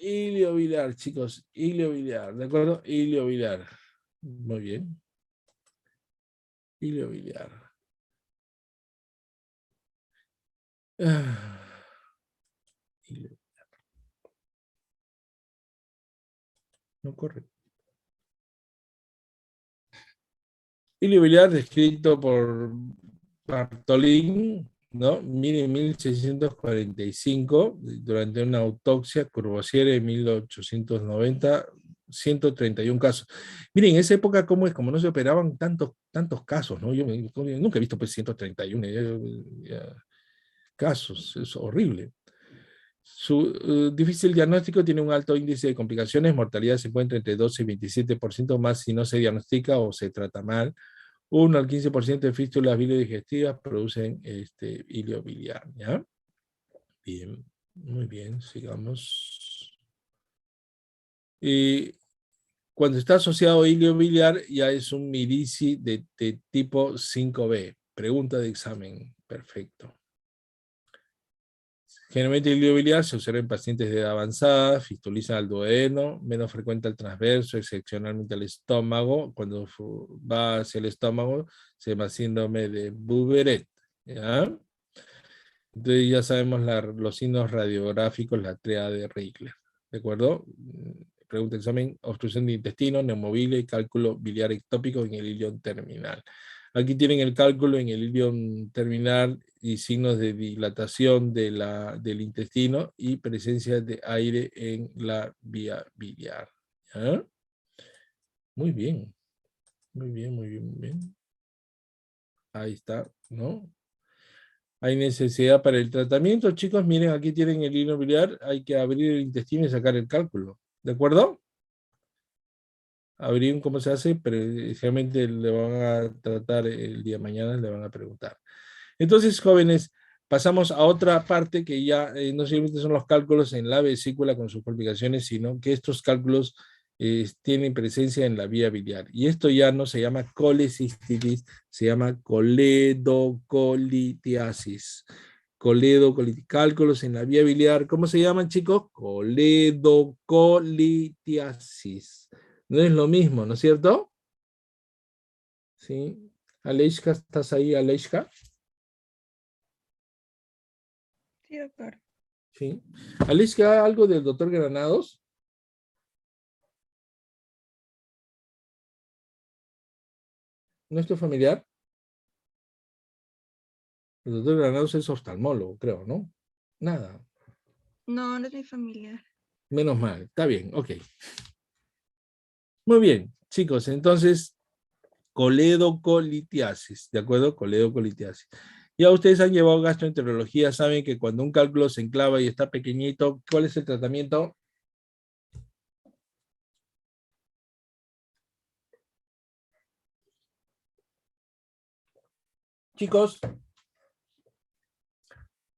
Iliobiliar, chicos. Iliobiliar, ¿de acuerdo? Iliobiliar. Muy bien. Iliobiliar. Iliobiliar. No corre. Iliobiliar descrito por Bartolín, ¿no? Miren, 1645, durante una autopsia, Courvoisier en 1890, 131 casos. Miren, en esa época, ¿cómo es? Como no se operaban tantos casos, ¿no? Yo nunca he visto pues 131 casos, es horrible. Su difícil diagnóstico tiene un alto índice de complicaciones, mortalidad se encuentra entre 12 y 27% más si no se diagnostica o se trata mal. 1 al 15% de fístulas biliodigestivas producen hilio biliar, ¿ya? Bien, muy bien, sigamos. Y cuando está asociado a hilio biliar, ya es un mirici de tipo 5B. Pregunta de examen, perfecto. Generalmente el hilio biliar se observa en pacientes de edad avanzada, fistulizan al duodeno, menos frecuente al transverso, excepcionalmente al estómago. Cuando va hacia el estómago, se llama síndrome de Bouveret, ¿ya? Entonces ya sabemos los signos radiográficos, la triada de Rayleigh, ¿de acuerdo? Pregunta de examen: obstrucción de intestino, neumobilia y cálculo biliar ectópico en el ilion terminal. Aquí tienen el cálculo en el ilion terminal y signos de dilatación del intestino y presencia de aire en la vía biliar. ¿Ya? Muy bien. Muy bien, muy bien, muy bien. Ahí está, ¿no? Hay necesidad para el tratamiento, chicos. Miren, aquí tienen el hilo biliar. Hay que abrir el intestino y sacar el cálculo. ¿De acuerdo? Abrir cómo se hace, pero realmente le van a tratar el día de mañana, le van a preguntar. Entonces, jóvenes, pasamos a otra parte que ya no solamente son los cálculos en la vesícula con sus complicaciones, sino que estos cálculos tienen presencia en la vía biliar. Y esto ya no se llama colecistitis, se llama coledocolitiasis. Cálculos en la vía biliar, ¿cómo se llaman, chicos? Coledocolitiasis. No es lo mismo, ¿no es cierto? ¿Sí? Aleixka, ¿estás ahí, Aleixka? Sí, doctor. Sí. Aleixka, ¿algo del doctor Granados? ¿No es tu familiar? El doctor Granados es oftalmólogo, creo, ¿no? Nada. No, no es mi familiar. Menos mal. Está bien, ok. Muy bien, chicos, entonces, coledocolitiasis, ¿de acuerdo? Coledocolitiasis. Ya ustedes han llevado gastroenterología, saben que cuando un cálculo se enclava y está pequeñito, ¿cuál es el tratamiento? Chicos,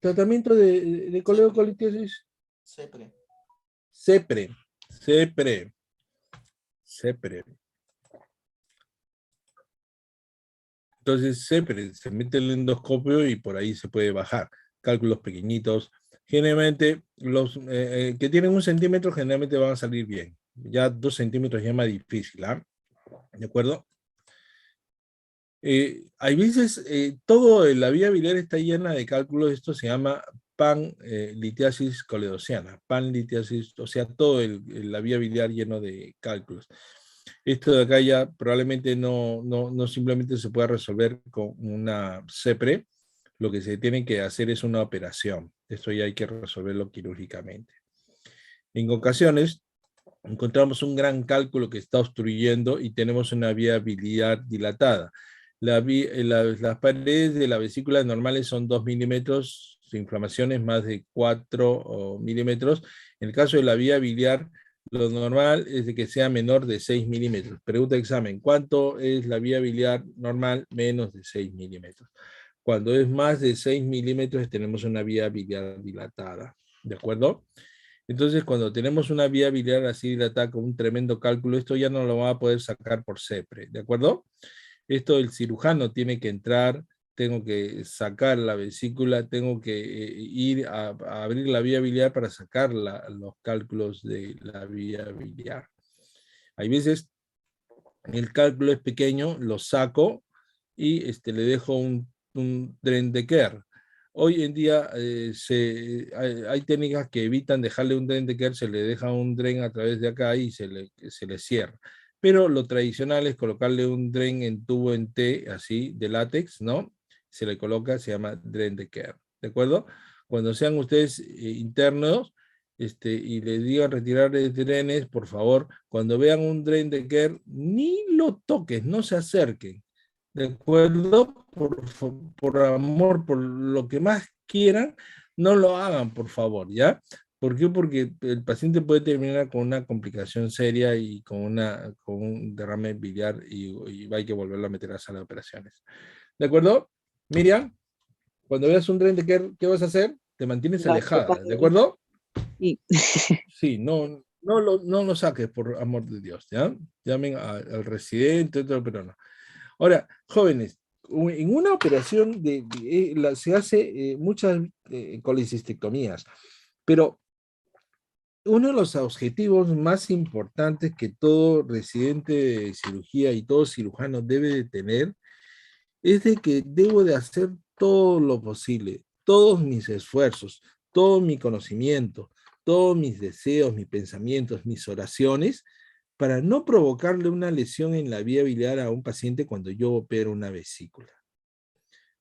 tratamiento de coledocolitiasis. Siempre. Cepre. Entonces se mete el endoscopio y por ahí se puede bajar. Cálculos pequeñitos. Generalmente los que tienen 1 centímetro generalmente van a salir bien. Ya 2 centímetros ya es más difícil, ¿ah? ¿De acuerdo? Hay veces, todo la vía biliar está llena de cálculos. Esto se llama panlitiasis coledociana. Panlitiasis, o sea, todo la vía biliar lleno de cálculos. Esto de acá ya probablemente no simplemente se pueda resolver con una CEPRE. Lo que se tiene que hacer es una operación. Esto ya hay que resolverlo quirúrgicamente. En ocasiones encontramos un gran cálculo que está obstruyendo y tenemos una vía biliar dilatada. Las paredes de la vesícula normales son 2 milímetros, su inflamación es más de 4 milímetros. En el caso de la vía biliar, lo normal es de que sea menor de 6 milímetros. Pregunta de examen, ¿cuánto es la vía biliar normal? Menos de 6 milímetros. Cuando es más de 6 milímetros tenemos una vía biliar dilatada, ¿de acuerdo? Entonces, cuando tenemos una vía biliar así dilatada con un tremendo cálculo, esto ya no lo va a poder sacar por CEPRE, ¿de acuerdo? Esto el cirujano tiene que entrar, tengo que sacar la vesícula, tengo que ir a abrir la vía biliar para sacar los cálculos de la vía biliar. Hay veces el cálculo es pequeño, lo saco y le dejo un Dren de Kerr. Hoy en día hay técnicas que evitan dejarle un Dren de Kerr, se le deja un Dren a través de acá y se le cierra. Pero lo tradicional es colocarle un Dren en tubo en T, así, de látex, ¿no? Se le coloca, se llama Dren de Kerr, ¿de acuerdo? Cuando sean ustedes internos, y les digan retirar drenes, por favor, cuando vean un Dren de Kerr, ni lo toques, no se acerquen, ¿de acuerdo? Por amor, por lo que más quieran, no lo hagan, por favor, ¿ya? ¿Por qué? Porque el paciente puede terminar con una complicación seria y con un derrame biliar y hay que volverlo a meter a la sala de operaciones. ¿De acuerdo? Miriam, cuando veas un Dren de Kerr, ¿qué vas a hacer? Te mantienes alejada, ¿de acuerdo? Sí. Sí, no lo saques, por amor de Dios, ¿ya? Llamen al residente, pero no. Ahora, jóvenes, en una operación se hace muchas colecistectomías, pero uno de los objetivos más importantes que todo residente de cirugía y todo cirujano debe de tener es de que debo de hacer todo lo posible, todos mis esfuerzos, todo mi conocimiento, todos mis deseos, mis pensamientos, mis oraciones, para no provocarle una lesión en la vía biliar a un paciente cuando yo opero una vesícula.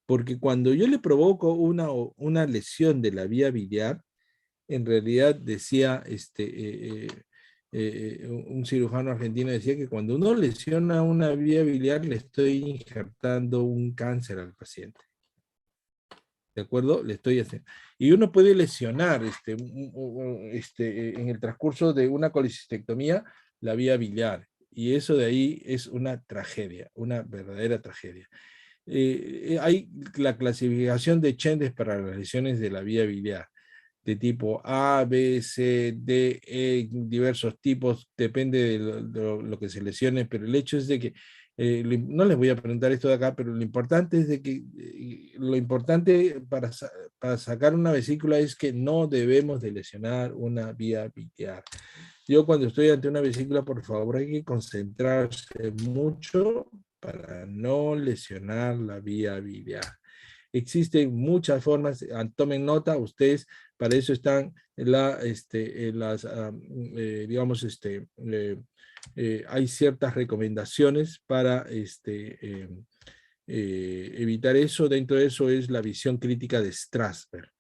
Porque cuando yo le provoco una lesión de la vía biliar, en realidad decía un cirujano argentino decía que cuando uno lesiona una vía biliar le estoy injertando un cáncer al paciente. ¿De acuerdo? Le estoy haciendo. Y uno puede lesionar en el transcurso de una colecistectomía la vía biliar. Y eso de ahí es una tragedia, una verdadera tragedia. Hay la clasificación de Chendes para las lesiones de la vía biliar, de tipo A, B, C, D, E, diversos tipos, depende de lo que se lesione, pero el hecho es de que, no les voy a preguntar esto de acá, pero lo importante es de que, lo importante para sacar una vesícula es que no debemos de lesionar una vía biliar. Yo cuando estoy ante una vesícula, por favor, hay que concentrarse mucho para no lesionar la vía biliar. Existen muchas formas, tomen nota, ustedes, para eso están hay ciertas recomendaciones para evitar eso. Dentro de eso es la visión crítica de Strasberg.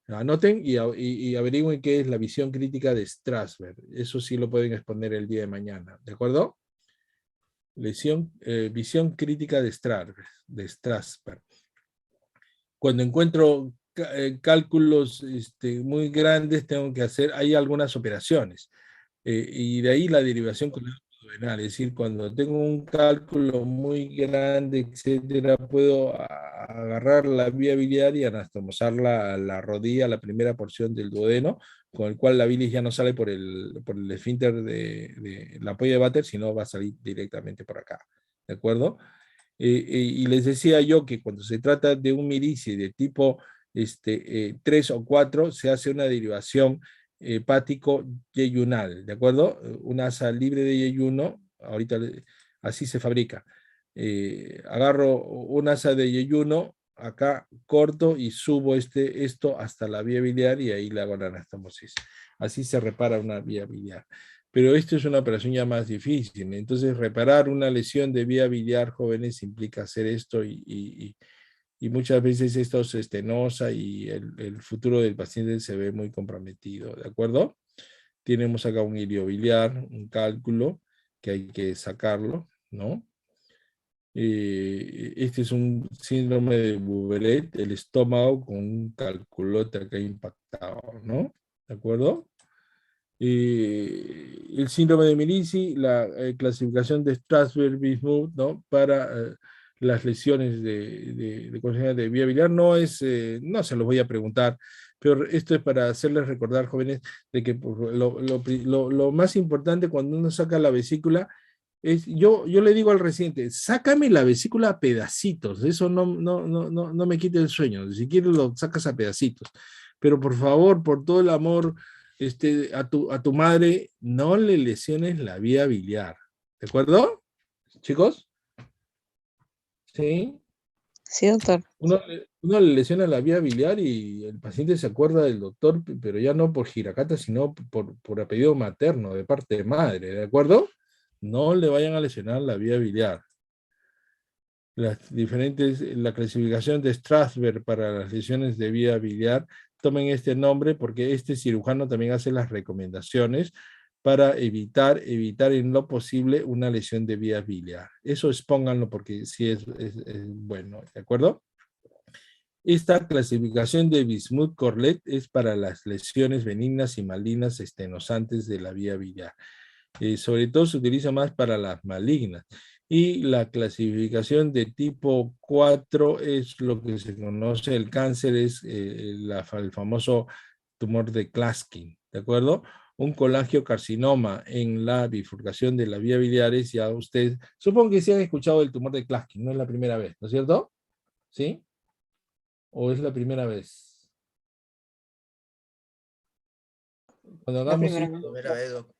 Anoten y averigüen qué es la visión crítica de Strasberg. Eso sí lo pueden exponer el día de mañana, ¿de acuerdo? Visión crítica de Strasberg. Cuando encuentro cálculos muy grandes, hay algunas operaciones. Y de ahí la derivación coloidal, es decir, cuando tengo un cálculo muy grande, etcétera, puedo agarrar la vía biliar y anastomosarla a la rodilla, a la primera porción del duodeno, con el cual la bilis ya no sale por el esfínter de la polla de váter, sino va a salir directamente por acá. ¿De acuerdo? Y les decía yo que cuando se trata de un mirici de tipo 3 o 4, se hace una derivación hepático yeyunal, ¿de acuerdo? Una asa libre de yeyuno, ahorita así se fabrica. Agarro un asa de yeyuno, acá corto y subo esto hasta la vía biliar y ahí le hago la anastomosis. Así se repara una vía biliar. Pero esto es una operación ya más difícil. Entonces, reparar una lesión de vía biliar, jóvenes, implica hacer esto y muchas veces esto se estenosa y el futuro del paciente se ve muy comprometido, ¿de acuerdo? tenemos acá un iliobiliar, un cálculo, que hay que sacarlo, ¿no? Este es un síndrome de Bouveret, el estómago con un calculote acá impactado, ¿no? ¿De acuerdo? El síndrome de Mirici, la clasificación de Strasberg-Bismuth, ¿no? Para las lesiones de vía biliar, no se los voy a preguntar, pero esto es para hacerles recordar, jóvenes, de que lo más importante cuando uno saca la vesícula es, yo le digo al residente, sácame la vesícula a pedacitos, eso no me quite el sueño, si quieres lo sacas a pedacitos, pero por favor, por todo el amor a tu madre, no le lesiones la vía biliar, ¿de acuerdo? ¿Chicos? ¿Sí? Sí, doctor. Uno le lesiona la vía biliar y el paciente se acuerda del doctor, pero ya no por Hiragata, sino por apellido materno, de parte de madre, ¿de acuerdo? No le vayan a lesionar la vía biliar. La clasificación de Strasberg para las lesiones de vía biliar, tomen este nombre porque este cirujano también hace las recomendaciones para evitar en lo posible una lesión de vía biliar. Eso expónganlo porque sí es bueno, ¿de acuerdo? Esta clasificación de Bismuth-Corlett es para las lesiones benignas y malignas estenosantes de la vía biliar. Sobre todo se utiliza más para las malignas. Y la clasificación de tipo 4 es lo que se conoce, el cáncer es el famoso tumor de Klatskin, ¿de acuerdo? Un colangiocarcinoma en la bifurcación de la vía biliar, ya ustedes, supongo que sí han escuchado el tumor de Klatskin, no es la primera vez, ¿no es cierto? ¿Sí? ¿O es la primera vez? Cuando hagamos Primera vez, doc.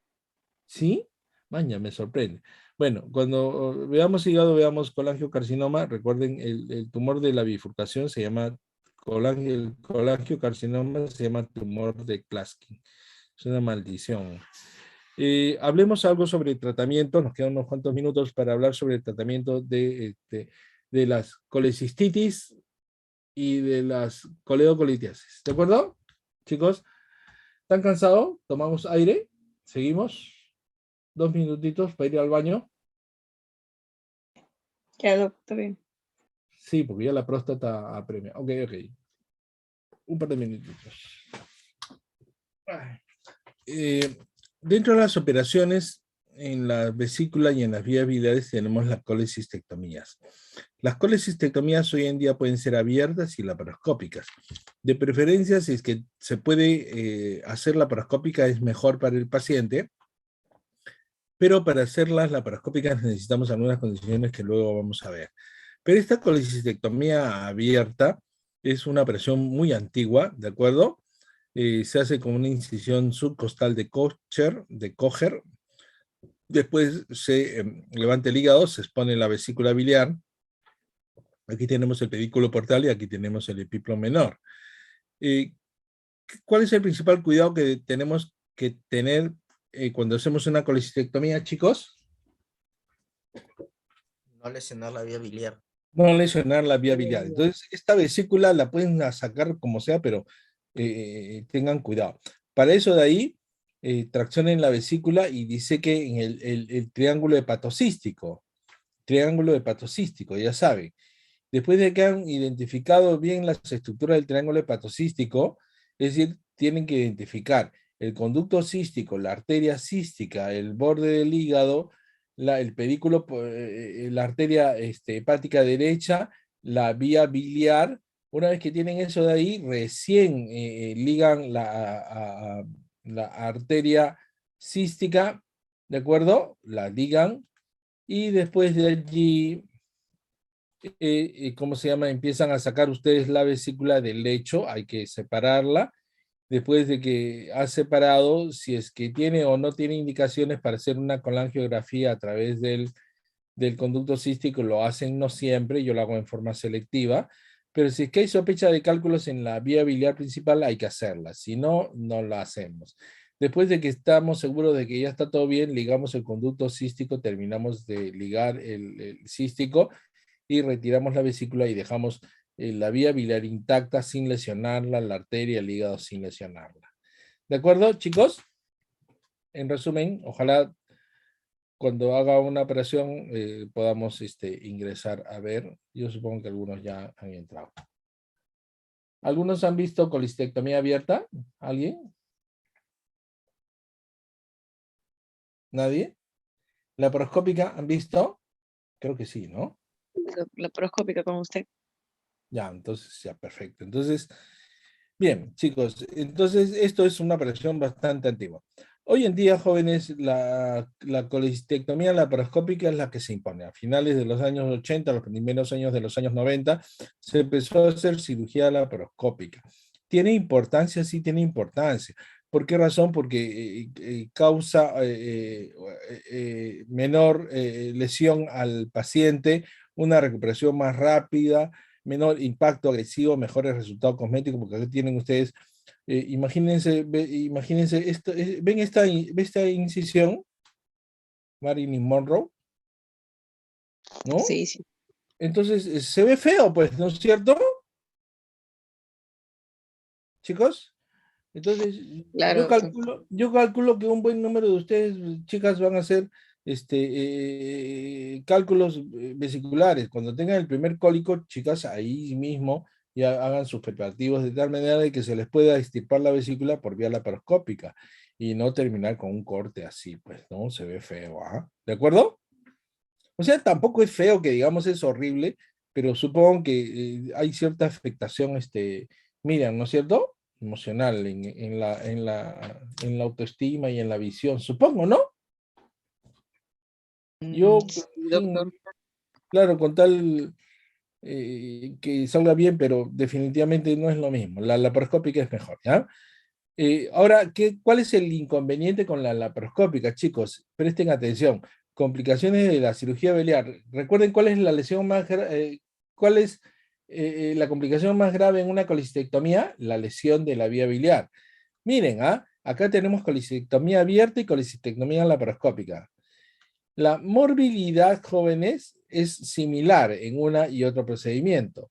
¿Sí? Maña, me sorprende. Bueno, cuando veamos hígado, veamos colangiocarcinoma, recuerden, el tumor de la bifurcación se llama el colangiocarcinoma se llama tumor de Klatskin. Es una maldición. Hablemos algo sobre tratamiento, nos quedan unos cuantos minutos para hablar sobre el tratamiento de las colecistitis y de las coledocolitiasis. ¿De acuerdo? Chicos, ¿están cansados? ¿Tomamos aire? ¿Seguimos? 2 minutitos para ir al baño. Ya, doctor, bien. Sí, porque ya la próstata apremia. Ok. Un par de minutitos. Dentro de las operaciones en la vesícula y en las vías biliares tenemos las colecistectomías. Las colecistectomías hoy en día pueden ser abiertas y laparoscópicas. De preferencia, si es que se puede hacer laparoscópica, es mejor para el paciente, pero para hacer las laparoscópicas necesitamos algunas condiciones que luego vamos a ver. Pero esta colecistectomía abierta es una operación muy antigua, ¿de acuerdo? Se hace con una incisión subcostal de Kocher. Después se levanta el hígado, se expone la vesícula biliar. Aquí tenemos el pedículo portal y aquí tenemos el epíplo menor. ¿Cuál es el principal cuidado que tenemos que tener cuando hacemos una colecistectomía, chicos? No lesionar la vía biliar. No lesionar la vía biliar. Entonces, esta vesícula la pueden sacar como sea, pero tengan cuidado. Para eso de ahí, traccionen la vesícula y disequen el triángulo hepatocístico. Triángulo hepatocístico, ya saben. Después de que han identificado bien las estructuras del triángulo hepatocístico, es decir, tienen que identificar el conducto cístico, la arteria cística, el borde del hígado, el pedículo, la arteria hepática derecha, la vía biliar. Una vez que tienen eso de ahí, recién ligan la arteria cística, ¿de acuerdo? La ligan y después de allí, ¿cómo se llama? Empiezan a sacar ustedes la vesícula del lecho, hay que separarla. Después de que ha separado, si es que tiene o no tiene indicaciones para hacer una colangiografía a través del conducto cístico, lo hacen no siempre, yo lo hago en forma selectiva, pero si es que hay sospecha de cálculos en la vía biliar principal, hay que hacerla, si no, no la hacemos. Después de que estamos seguros de que ya está todo bien, ligamos el conducto cístico, terminamos de ligar el cístico y retiramos la vesícula y dejamos la vía biliar intacta sin lesionarla, la arteria, el hígado sin lesionarla. ¿De acuerdo, chicos? en resumen, ojalá cuando haga una operación podamos ingresar a ver. Yo supongo que algunos ya han entrado. ¿Algunos han visto colistectomía abierta? ¿Alguien? ¿Nadie? ¿Laparoscópica han visto? Creo que sí, ¿no? La laparoscópica con usted. Ya, entonces, ya, perfecto. Entonces, bien, chicos, entonces esto es una operación bastante antigua. Hoy en día, jóvenes, la colistectomía laparoscópica es la que se impone. A finales de los años 80, los primeros años de los años 90, se empezó a hacer cirugía laparoscópica. ¿Tiene importancia? Sí, tiene importancia. ¿Por qué razón? Porque causa menor lesión al paciente, una recuperación más rápida, menor impacto agresivo, mejores resultados cosméticos, porque aquí tienen ustedes, imagínense, imagínense, ¿ven esta incisión? Marilyn Monroe, ¿no? Sí, sí. Entonces, se ve feo, pues, ¿no es cierto? Chicos. Entonces, Claro. yo calculo que un buen número de ustedes, chicas, van a hacer cálculos vesiculares. Cuando tengan el primer cólico, chicas, ahí mismo ya hagan sus preparativos de tal manera de que se les pueda extirpar la vesícula por vía laparoscópica y no terminar con un corte así, pues, ¿no? Se ve feo, ¿ah? ¿De acuerdo? O sea, tampoco es feo que digamos es horrible, pero supongo que hay cierta afectación, Miriam, ¿no es cierto? Emocional en la autoestima y en la visión, supongo, ¿no? Yo, Sí, sí, doctor. claro, con tal que salga bien, pero definitivamente no es lo mismo. La laparoscópica es mejor, ¿ya? Ahora, ¿cuál es el inconveniente con la laparoscópica, chicos? Presten atención. Complicaciones de la cirugía biliar. Recuerden cuál es la lesión más cuál es la complicación más grave en una colecistectomía, la lesión de la vía biliar. Miren, acá tenemos colecistectomía abierta y colecistectomía laparoscópica. La morbilidad, jóvenes, es similar en una y otro procedimiento.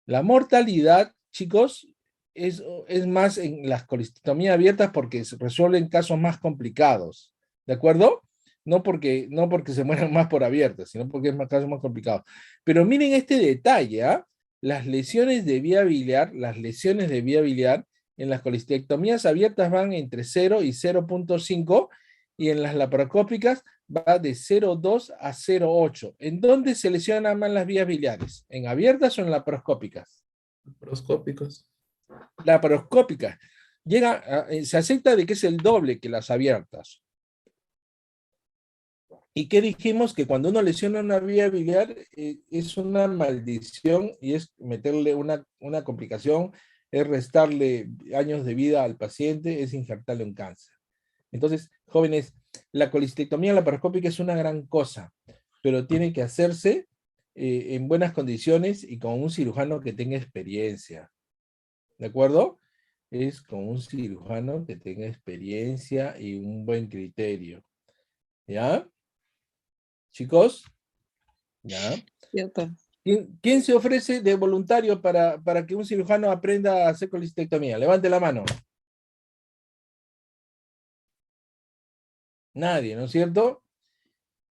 La mortalidad, chicos, es más en las colecistectomías abiertas porque se resuelven casos más complicados, ¿de acuerdo? No porque se mueran más por abiertas, sino porque es más casos más complicados. Pero miren este detalle, las lesiones de vía biliar, en las colecistectomías abiertas van entre 0 y 0.5 y en las laparoscópicas va de 0.2 a 0.8. ¿En dónde se lesionan más las vías biliares? ¿En abiertas o en laparoscópicas? Laparoscópicos. Laparoscópicas. Se acepta de que es el doble que las abiertas. ¿Y qué dijimos? Que cuando uno lesiona una vía biliar es una maldición y es meterle una complicación, es restarle años de vida al paciente, es injertarle un cáncer. Entonces, jóvenes, la colecistectomía laparoscópica es una gran cosa, pero tiene que hacerse en buenas condiciones y con un cirujano que tenga experiencia. ¿De acuerdo? Es con un cirujano que tenga experiencia y un buen criterio. ¿Ya? Chicos, ¿ya? Cierto. ¿Quién se ofrece de voluntario para que un cirujano aprenda a hacer colecistectomía? Levante la mano. Nadie, ¿no es cierto?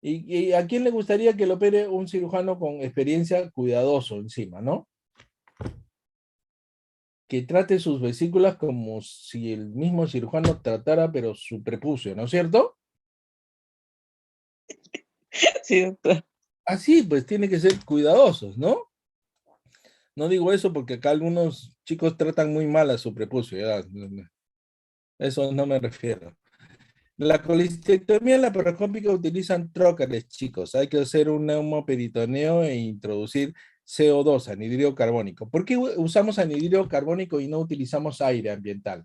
¿Y a quién le gustaría que lo opere un cirujano con experiencia cuidadoso encima, ¿no? Que trate sus vesículas como si el mismo cirujano tratara, pero su prepucio, ¿no es cierto? Sí, doctor. Así, pues tiene que ser cuidadosos, ¿no? No digo eso porque acá algunos chicos tratan muy mal a su prepucio, ya. Eso no me refiero. La colecistectomía laparoscópica utilizan trócares, chicos. Hay que hacer un neumoperitoneo e introducir CO2, anhidrido carbónico. ¿Por qué usamos anhidrido carbónico y no utilizamos aire ambiental?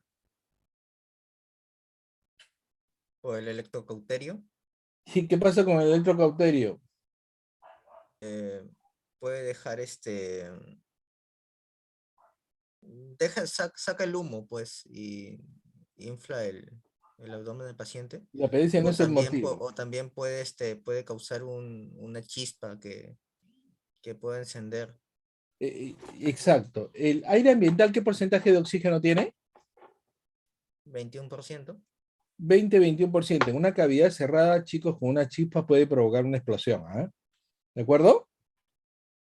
O el electrocauterio ¿Y qué pasa con el electrocauterio? puede dejar saca el humo, pues, y infla el abdomen del paciente. La pericia no es el motivo. O también puede causar una chispa que pueda encender. Exacto. ¿El aire ambiental qué porcentaje de oxígeno tiene? 21%. 20-21%. En una cavidad cerrada, chicos, con una chispa puede provocar una explosión. ¿Ah? ¿De acuerdo?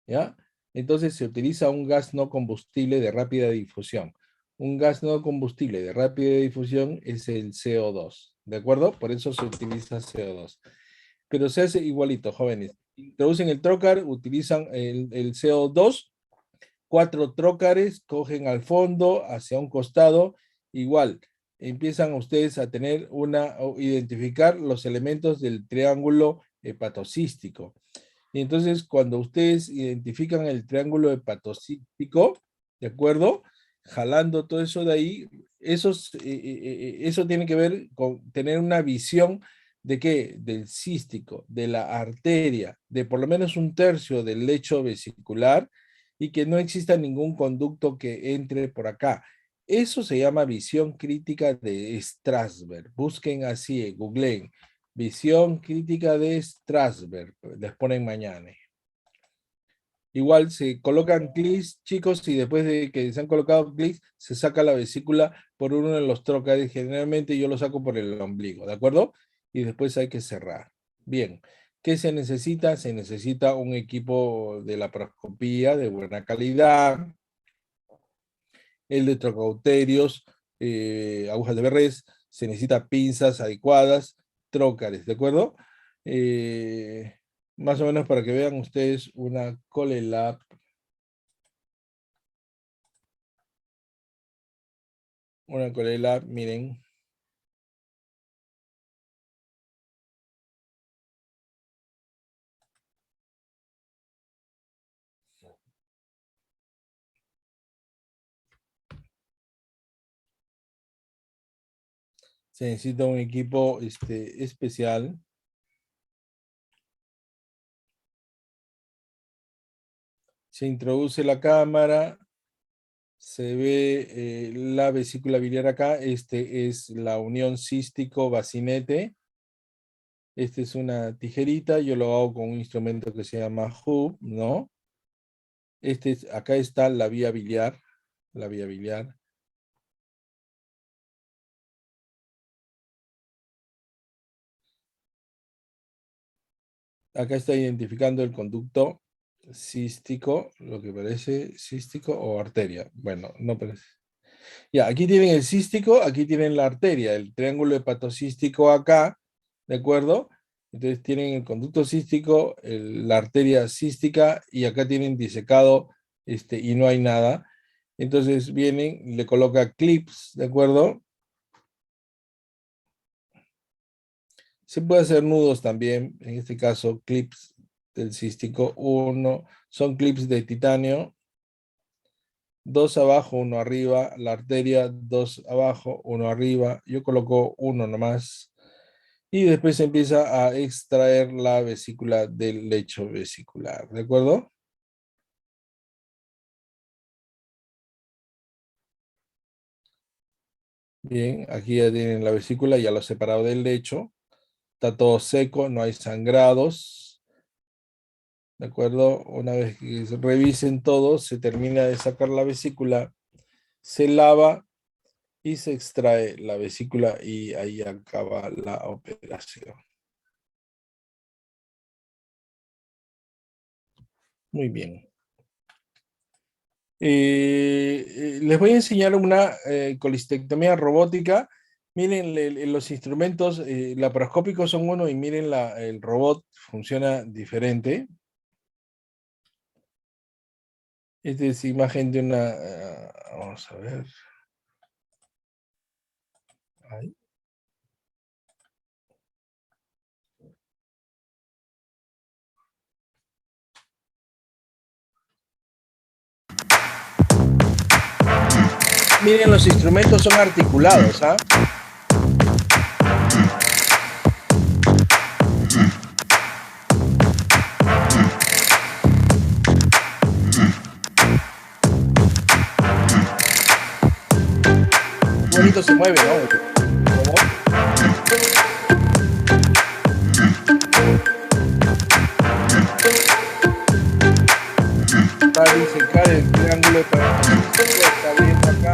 ¿Ya? Entonces se utiliza un gas no combustible de rápida difusión. Un gas no combustible de rápida difusión es el CO2. ¿De acuerdo? Por eso se utiliza CO2. Pero se hace igualito, jóvenes. Introducen el trócar, utilizan el CO2, 4 trócares, cogen al fondo, hacia un costado, igual. Empiezan ustedes a identificar los elementos del triángulo hepatocístico. Y entonces, cuando ustedes identifican el triángulo hepatocístico, ¿de acuerdo? Jalando todo eso de ahí, eso tiene que ver con tener una visión ¿de qué? Del cístico, de la arteria, de por lo menos un tercio del lecho vesicular y que no exista ningún conducto que entre por acá. Eso se llama visión crítica de Strasberg. Busquen así, googleen. Visión crítica de Strasberg. Les ponen mañana. Igual se colocan clics, chicos, y después de que se han colocado clics, se saca la vesícula por uno de los trócares. Generalmente yo lo saco por el ombligo, ¿de acuerdo? Y después hay que cerrar. Bien, ¿qué se necesita? Se necesita un equipo de laparoscopía de buena calidad, el de trocauterios, agujas de Berres, se necesita pinzas adecuadas, trócares, ¿de acuerdo? Más o menos para que vean ustedes una ColeLab. Una ColeLab, miren. Se necesita un equipo especial. Se introduce la cámara, se ve la vesícula biliar acá. Es la unión cístico-bacinete. Esta es una tijerita, yo lo hago con un instrumento que se llama Hub, ¿no? Acá está la vía biliar, la vía biliar. Acá está identificando el conducto cístico, lo que parece cístico o arteria. Bueno, no parece. Ya, aquí tienen el cístico, aquí tienen la arteria, el triángulo hepatocístico acá, ¿de acuerdo? Entonces tienen el conducto cístico, la arteria cística, y acá tienen disecado y no hay nada. Entonces vienen, le coloca clips, ¿de acuerdo? Se puede hacer nudos también, en este caso clips del cístico. Son clips de titanio, 2 abajo, 1 arriba, la arteria 2 abajo, 1 arriba. Yo coloco 1 nomás. Y después se empieza a extraer la vesícula del lecho vesicular, ¿de acuerdo? Bien, aquí ya tienen la vesícula, ya lo he separado del lecho. Está todo seco, no hay sangrados. ¿De acuerdo? Una vez que revisen todo, se termina de sacar la vesícula, se lava y se extrae la vesícula y ahí acaba la operación. Muy bien. Les voy a enseñar una colistectomía robótica. Miren, los instrumentos laparoscópicos son uno y miren el robot funciona diferente. Esta es imagen de una... vamos a ver. Ahí. Miren, los instrumentos son articulados, ¿ah? Bonito se mueve, ¿no? Para disecar el triángulo para está bien acá.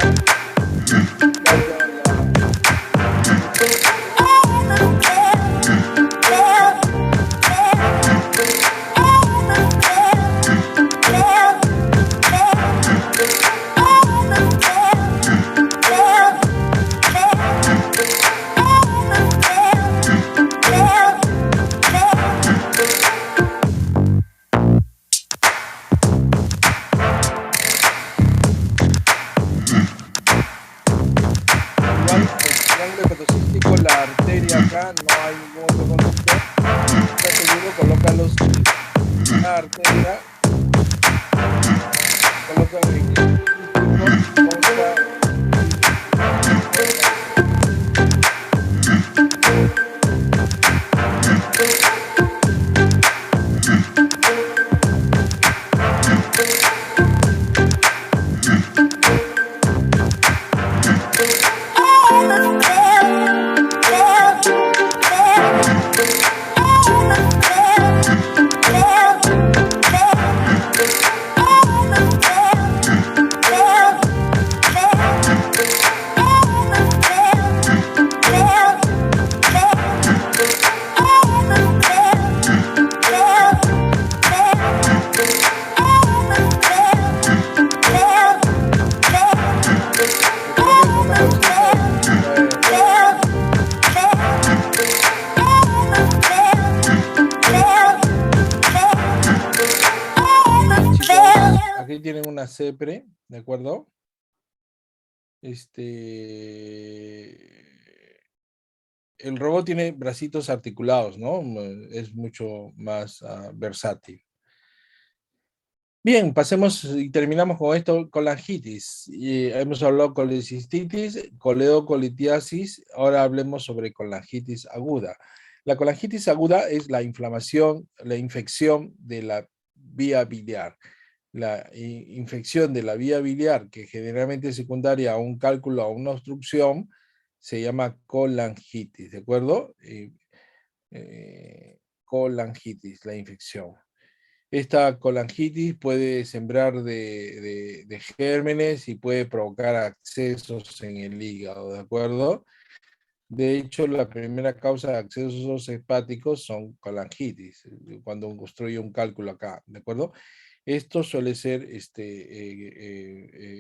la arteria, colocan en el aquí tienen una CEPRE, ¿de acuerdo? El robot tiene bracitos articulados, ¿no? Es mucho más versátil. Bien, pasemos y terminamos con esto, colangitis. Y hemos hablado de colecistitis, coledocolitiasis, ahora hablemos sobre colangitis aguda. La colangitis aguda es la inflamación, la infección de la vía biliar. La infección de la vía biliar, que generalmente es secundaria a un cálculo o a una obstrucción, se llama colangitis, ¿de acuerdo? Colangitis, la infección. Esta colangitis puede sembrar de gérmenes y puede provocar abscesos en el hígado, ¿de acuerdo? De hecho, la primera causa de abscesos hepáticos son colangitis, cuando construye un cálculo acá, ¿de acuerdo? Esto suele ser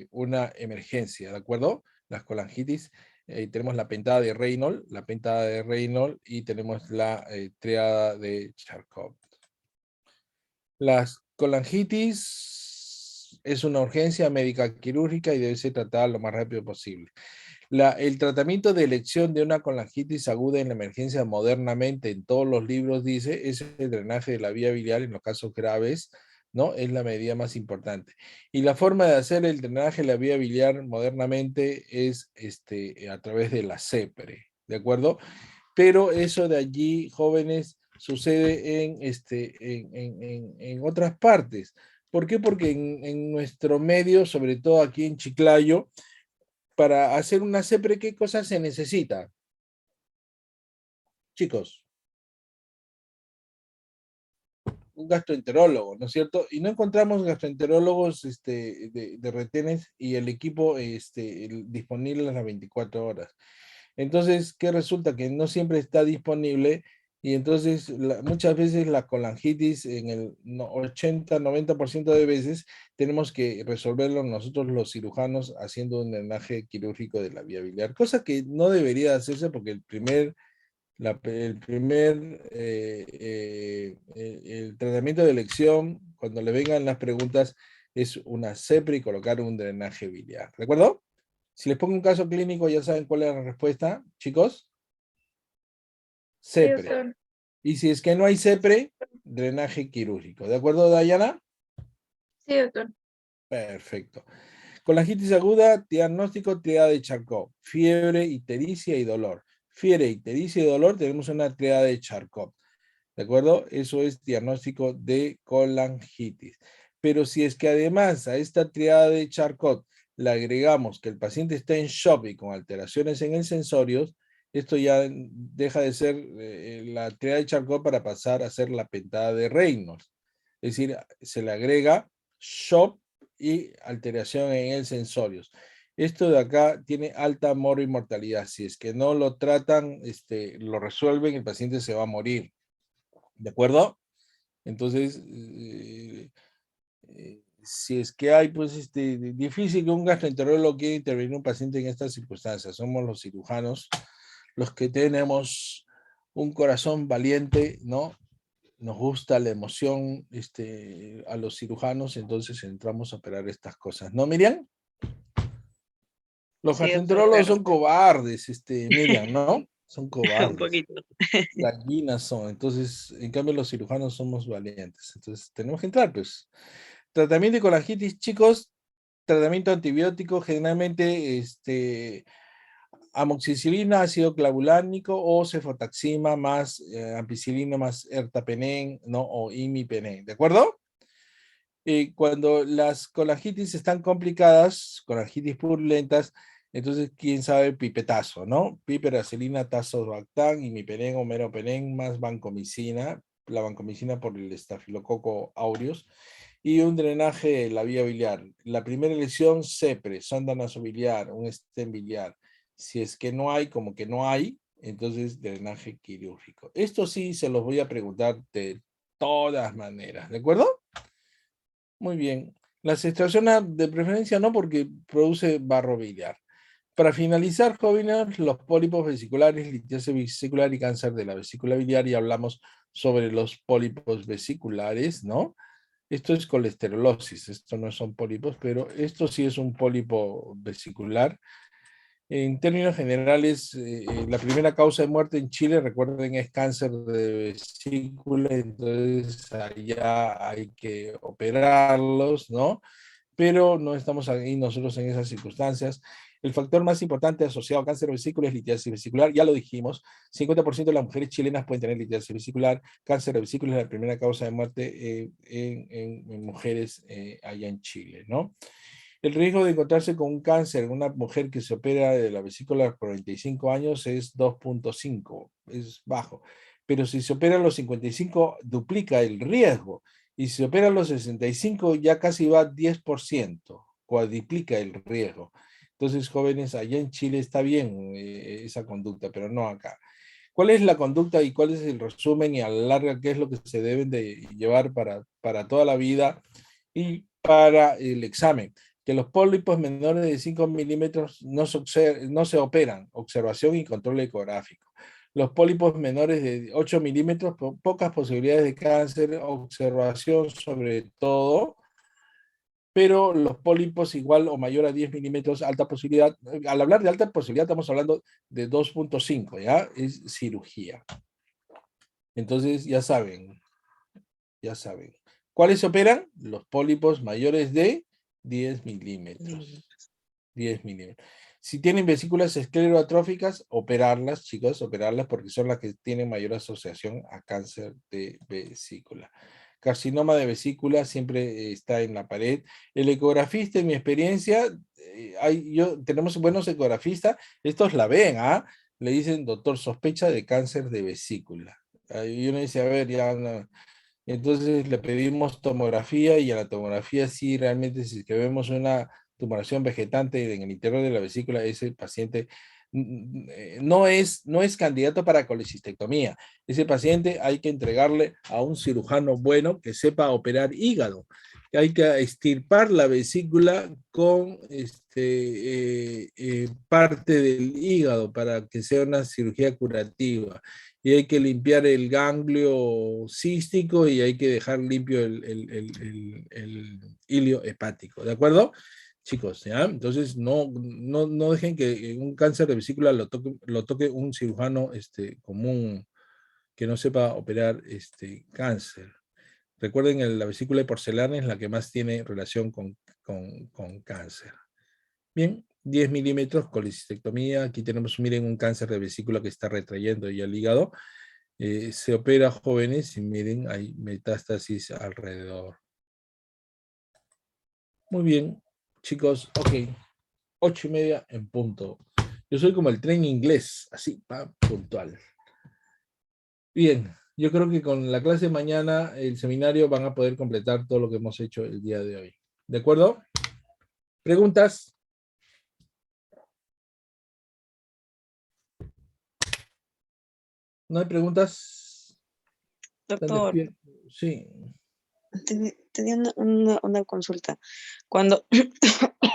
una emergencia, ¿de acuerdo? Las colangitis, tenemos la pentada de Reynolds, y tenemos la triada de Charcot. Las colangitis es una urgencia médica quirúrgica y debe ser tratada lo más rápido posible. El tratamiento de elección de una colangitis aguda en la emergencia modernamente en todos los libros dice es el drenaje de la vía biliar en los casos graves, ¿no? Es la medida más importante. Y la forma de hacer el drenaje de la vía biliar modernamente es a través de la CEPRE, ¿de acuerdo? Pero eso de allí, jóvenes, sucede en otras partes. ¿Por qué? Porque en nuestro medio, sobre todo aquí en Chiclayo, para hacer una CEPRE, ¿qué cosas se necesita? Chicos. Un gastroenterólogo, ¿no es cierto? Y no encontramos gastroenterólogos de retenes y el equipo disponible a las 24 horas. Entonces, ¿qué resulta? Que no siempre está disponible y entonces muchas veces la colangitis en el 80-90% de veces tenemos que resolverlo nosotros los cirujanos haciendo un drenaje quirúrgico de la vía biliar, cosa que no debería hacerse porque el tratamiento de elección, cuando le vengan las preguntas, es una CEPRE y colocar un drenaje biliar. ¿De acuerdo? Si les pongo un caso clínico, ya saben cuál es la respuesta, chicos. CEPRE. doctor. Y si es que no hay CEPRE, drenaje quirúrgico. ¿De acuerdo, Dayana? Sí, doctor. Perfecto. Colangitis aguda, diagnóstico triada de Charcot. Fiebre, ictericia y dolor. Fiebre, ictericia y dolor, tenemos una triada de Charcot. ¿De acuerdo? Eso es diagnóstico de colangitis. Pero si es que además a esta triada de Charcot le agregamos que el paciente está en shock y con alteraciones en el sensorios, esto ya deja de ser la triada de Charcot para pasar a ser la pentada de Reynolds. Es decir, se le agrega shock y alteración en el sensorios. Esto de acá tiene alta mortalidad. Si es que no lo tratan, lo resuelven, el paciente se va a morir. ¿De acuerdo? Entonces, si es que hay, pues, difícil que un gastroenterólogo quiera intervenir en un paciente en estas circunstancias. Somos los cirujanos los que tenemos un corazón valiente, ¿no? Nos gusta la emoción a los cirujanos, entonces entramos a operar estas cosas. ¿No, Miriam? Los Sí, gastroenterólogos doctor. son cobardes, Miriam, ¿no? Son Un cobardes. poquito. Gallinas son. Entonces, en cambio, los cirujanos somos valientes. Entonces, tenemos que entrar, pues. Tratamiento de colangitis, chicos. Tratamiento antibiótico, generalmente, amoxicilina, ácido clavulánico o cefotaxima más ampicilina más ertapenem, ¿no? O imipenem, ¿de acuerdo? Cuando las colangitis están complicadas, colangitis purulentas, entonces, quién sabe, pipetazo, ¿no? Piperacilina, tazobactam, imipenem o meropenem más vancomicina, la vancomicina por el estafilococo aureus, y un drenaje de la vía biliar. La primera lesión, CEPRE, sonda nasobiliar, un stent biliar. Si es que no hay, como que no hay, entonces drenaje quirúrgico. Esto sí se los voy a preguntar de todas maneras, ¿de acuerdo? Muy bien. La cestrosona de preferencia no, porque produce barro biliar. Para finalizar, jóvenes, los pólipos vesiculares, litiasis vesicular y cáncer de la vesícula biliar, y hablamos sobre los pólipos vesiculares, ¿no? Esto es colesterolosis, esto no son pólipos, pero esto sí es un pólipo vesicular. En términos generales, la primera causa de muerte en Chile, recuerden, es cáncer de vesícula, entonces allá hay que operarlos, ¿no? Pero no estamos ahí nosotros en esas circunstancias. El factor más importante asociado a cáncer de vesícula es litiasis vesicular, ya lo dijimos, 50% de las mujeres chilenas pueden tener litiasis vesicular, cáncer de vesícula es la primera causa de muerte en mujeres allá en Chile, ¿no? El riesgo de encontrarse con un cáncer en una mujer que se opera de la vesícula a los 45 años es 2.5, es bajo. Pero si se opera a los 55, duplica el riesgo. Y si se opera a los 65, ya casi va 10%, cuadriplica el riesgo. Entonces, jóvenes, allá en Chile está bien esa conducta, pero no acá. ¿Cuál es la conducta y cuál es el resumen y a la larga qué es lo que se deben de llevar para toda la vida y para el examen? Que los pólipos menores de 5 milímetros no se operan, observación y control ecográfico. Los pólipos menores de 8 milímetros, pocas posibilidades de cáncer, observación sobre todo, pero los pólipos igual o mayor a 10 milímetros, alta posibilidad. Al hablar de alta posibilidad estamos hablando de 2.5, ¿ya? Es cirugía. Entonces, ya saben. ¿Cuáles se operan? Los pólipos mayores de 10 milímetros. 10 milímetros. Si tienen vesículas escleroatróficas, operarlas, chicos, operarlas porque son las que tienen mayor asociación a cáncer de vesícula. Carcinoma de vesícula siempre está en la pared. El ecografista, en mi experiencia, tenemos buenos ecografistas, estos la ven, ¿ah? Le dicen, doctor, sospecha de cáncer de vesícula. Y uno dice, a ver, ya no. Entonces le pedimos tomografía y a la tomografía sí realmente si es que vemos una tumoración vegetante en el interior de la vesícula, ese paciente no es candidato para colecistectomía. Ese paciente hay que entregarle a un cirujano bueno que sepa operar hígado. Hay que extirpar la vesícula con parte del hígado para que sea una cirugía curativa. Y hay que limpiar el ganglio cístico y hay que dejar limpio el hilio hepático, ¿de acuerdo? Chicos, ¿ya? Entonces no dejen que un cáncer de vesícula lo toque un cirujano común que no sepa operar cáncer. Recuerden, la vesícula de porcelana es la que más tiene relación con cáncer. Bien, 10 milímetros, colecistectomía. Aquí tenemos, miren, un cáncer de vesícula que está retrayendo ya el hígado. Se opera jóvenes y miren, hay metástasis alrededor. Muy bien, chicos, ok. 8:30 en punto. Yo soy como el tren inglés, así, puntual. Bien, yo creo que con la clase de mañana, el seminario, van a poder completar todo lo que hemos hecho el día de hoy. ¿De acuerdo? ¿Preguntas? ¿No hay preguntas? Doctor, Sí. tenía una consulta. Cuando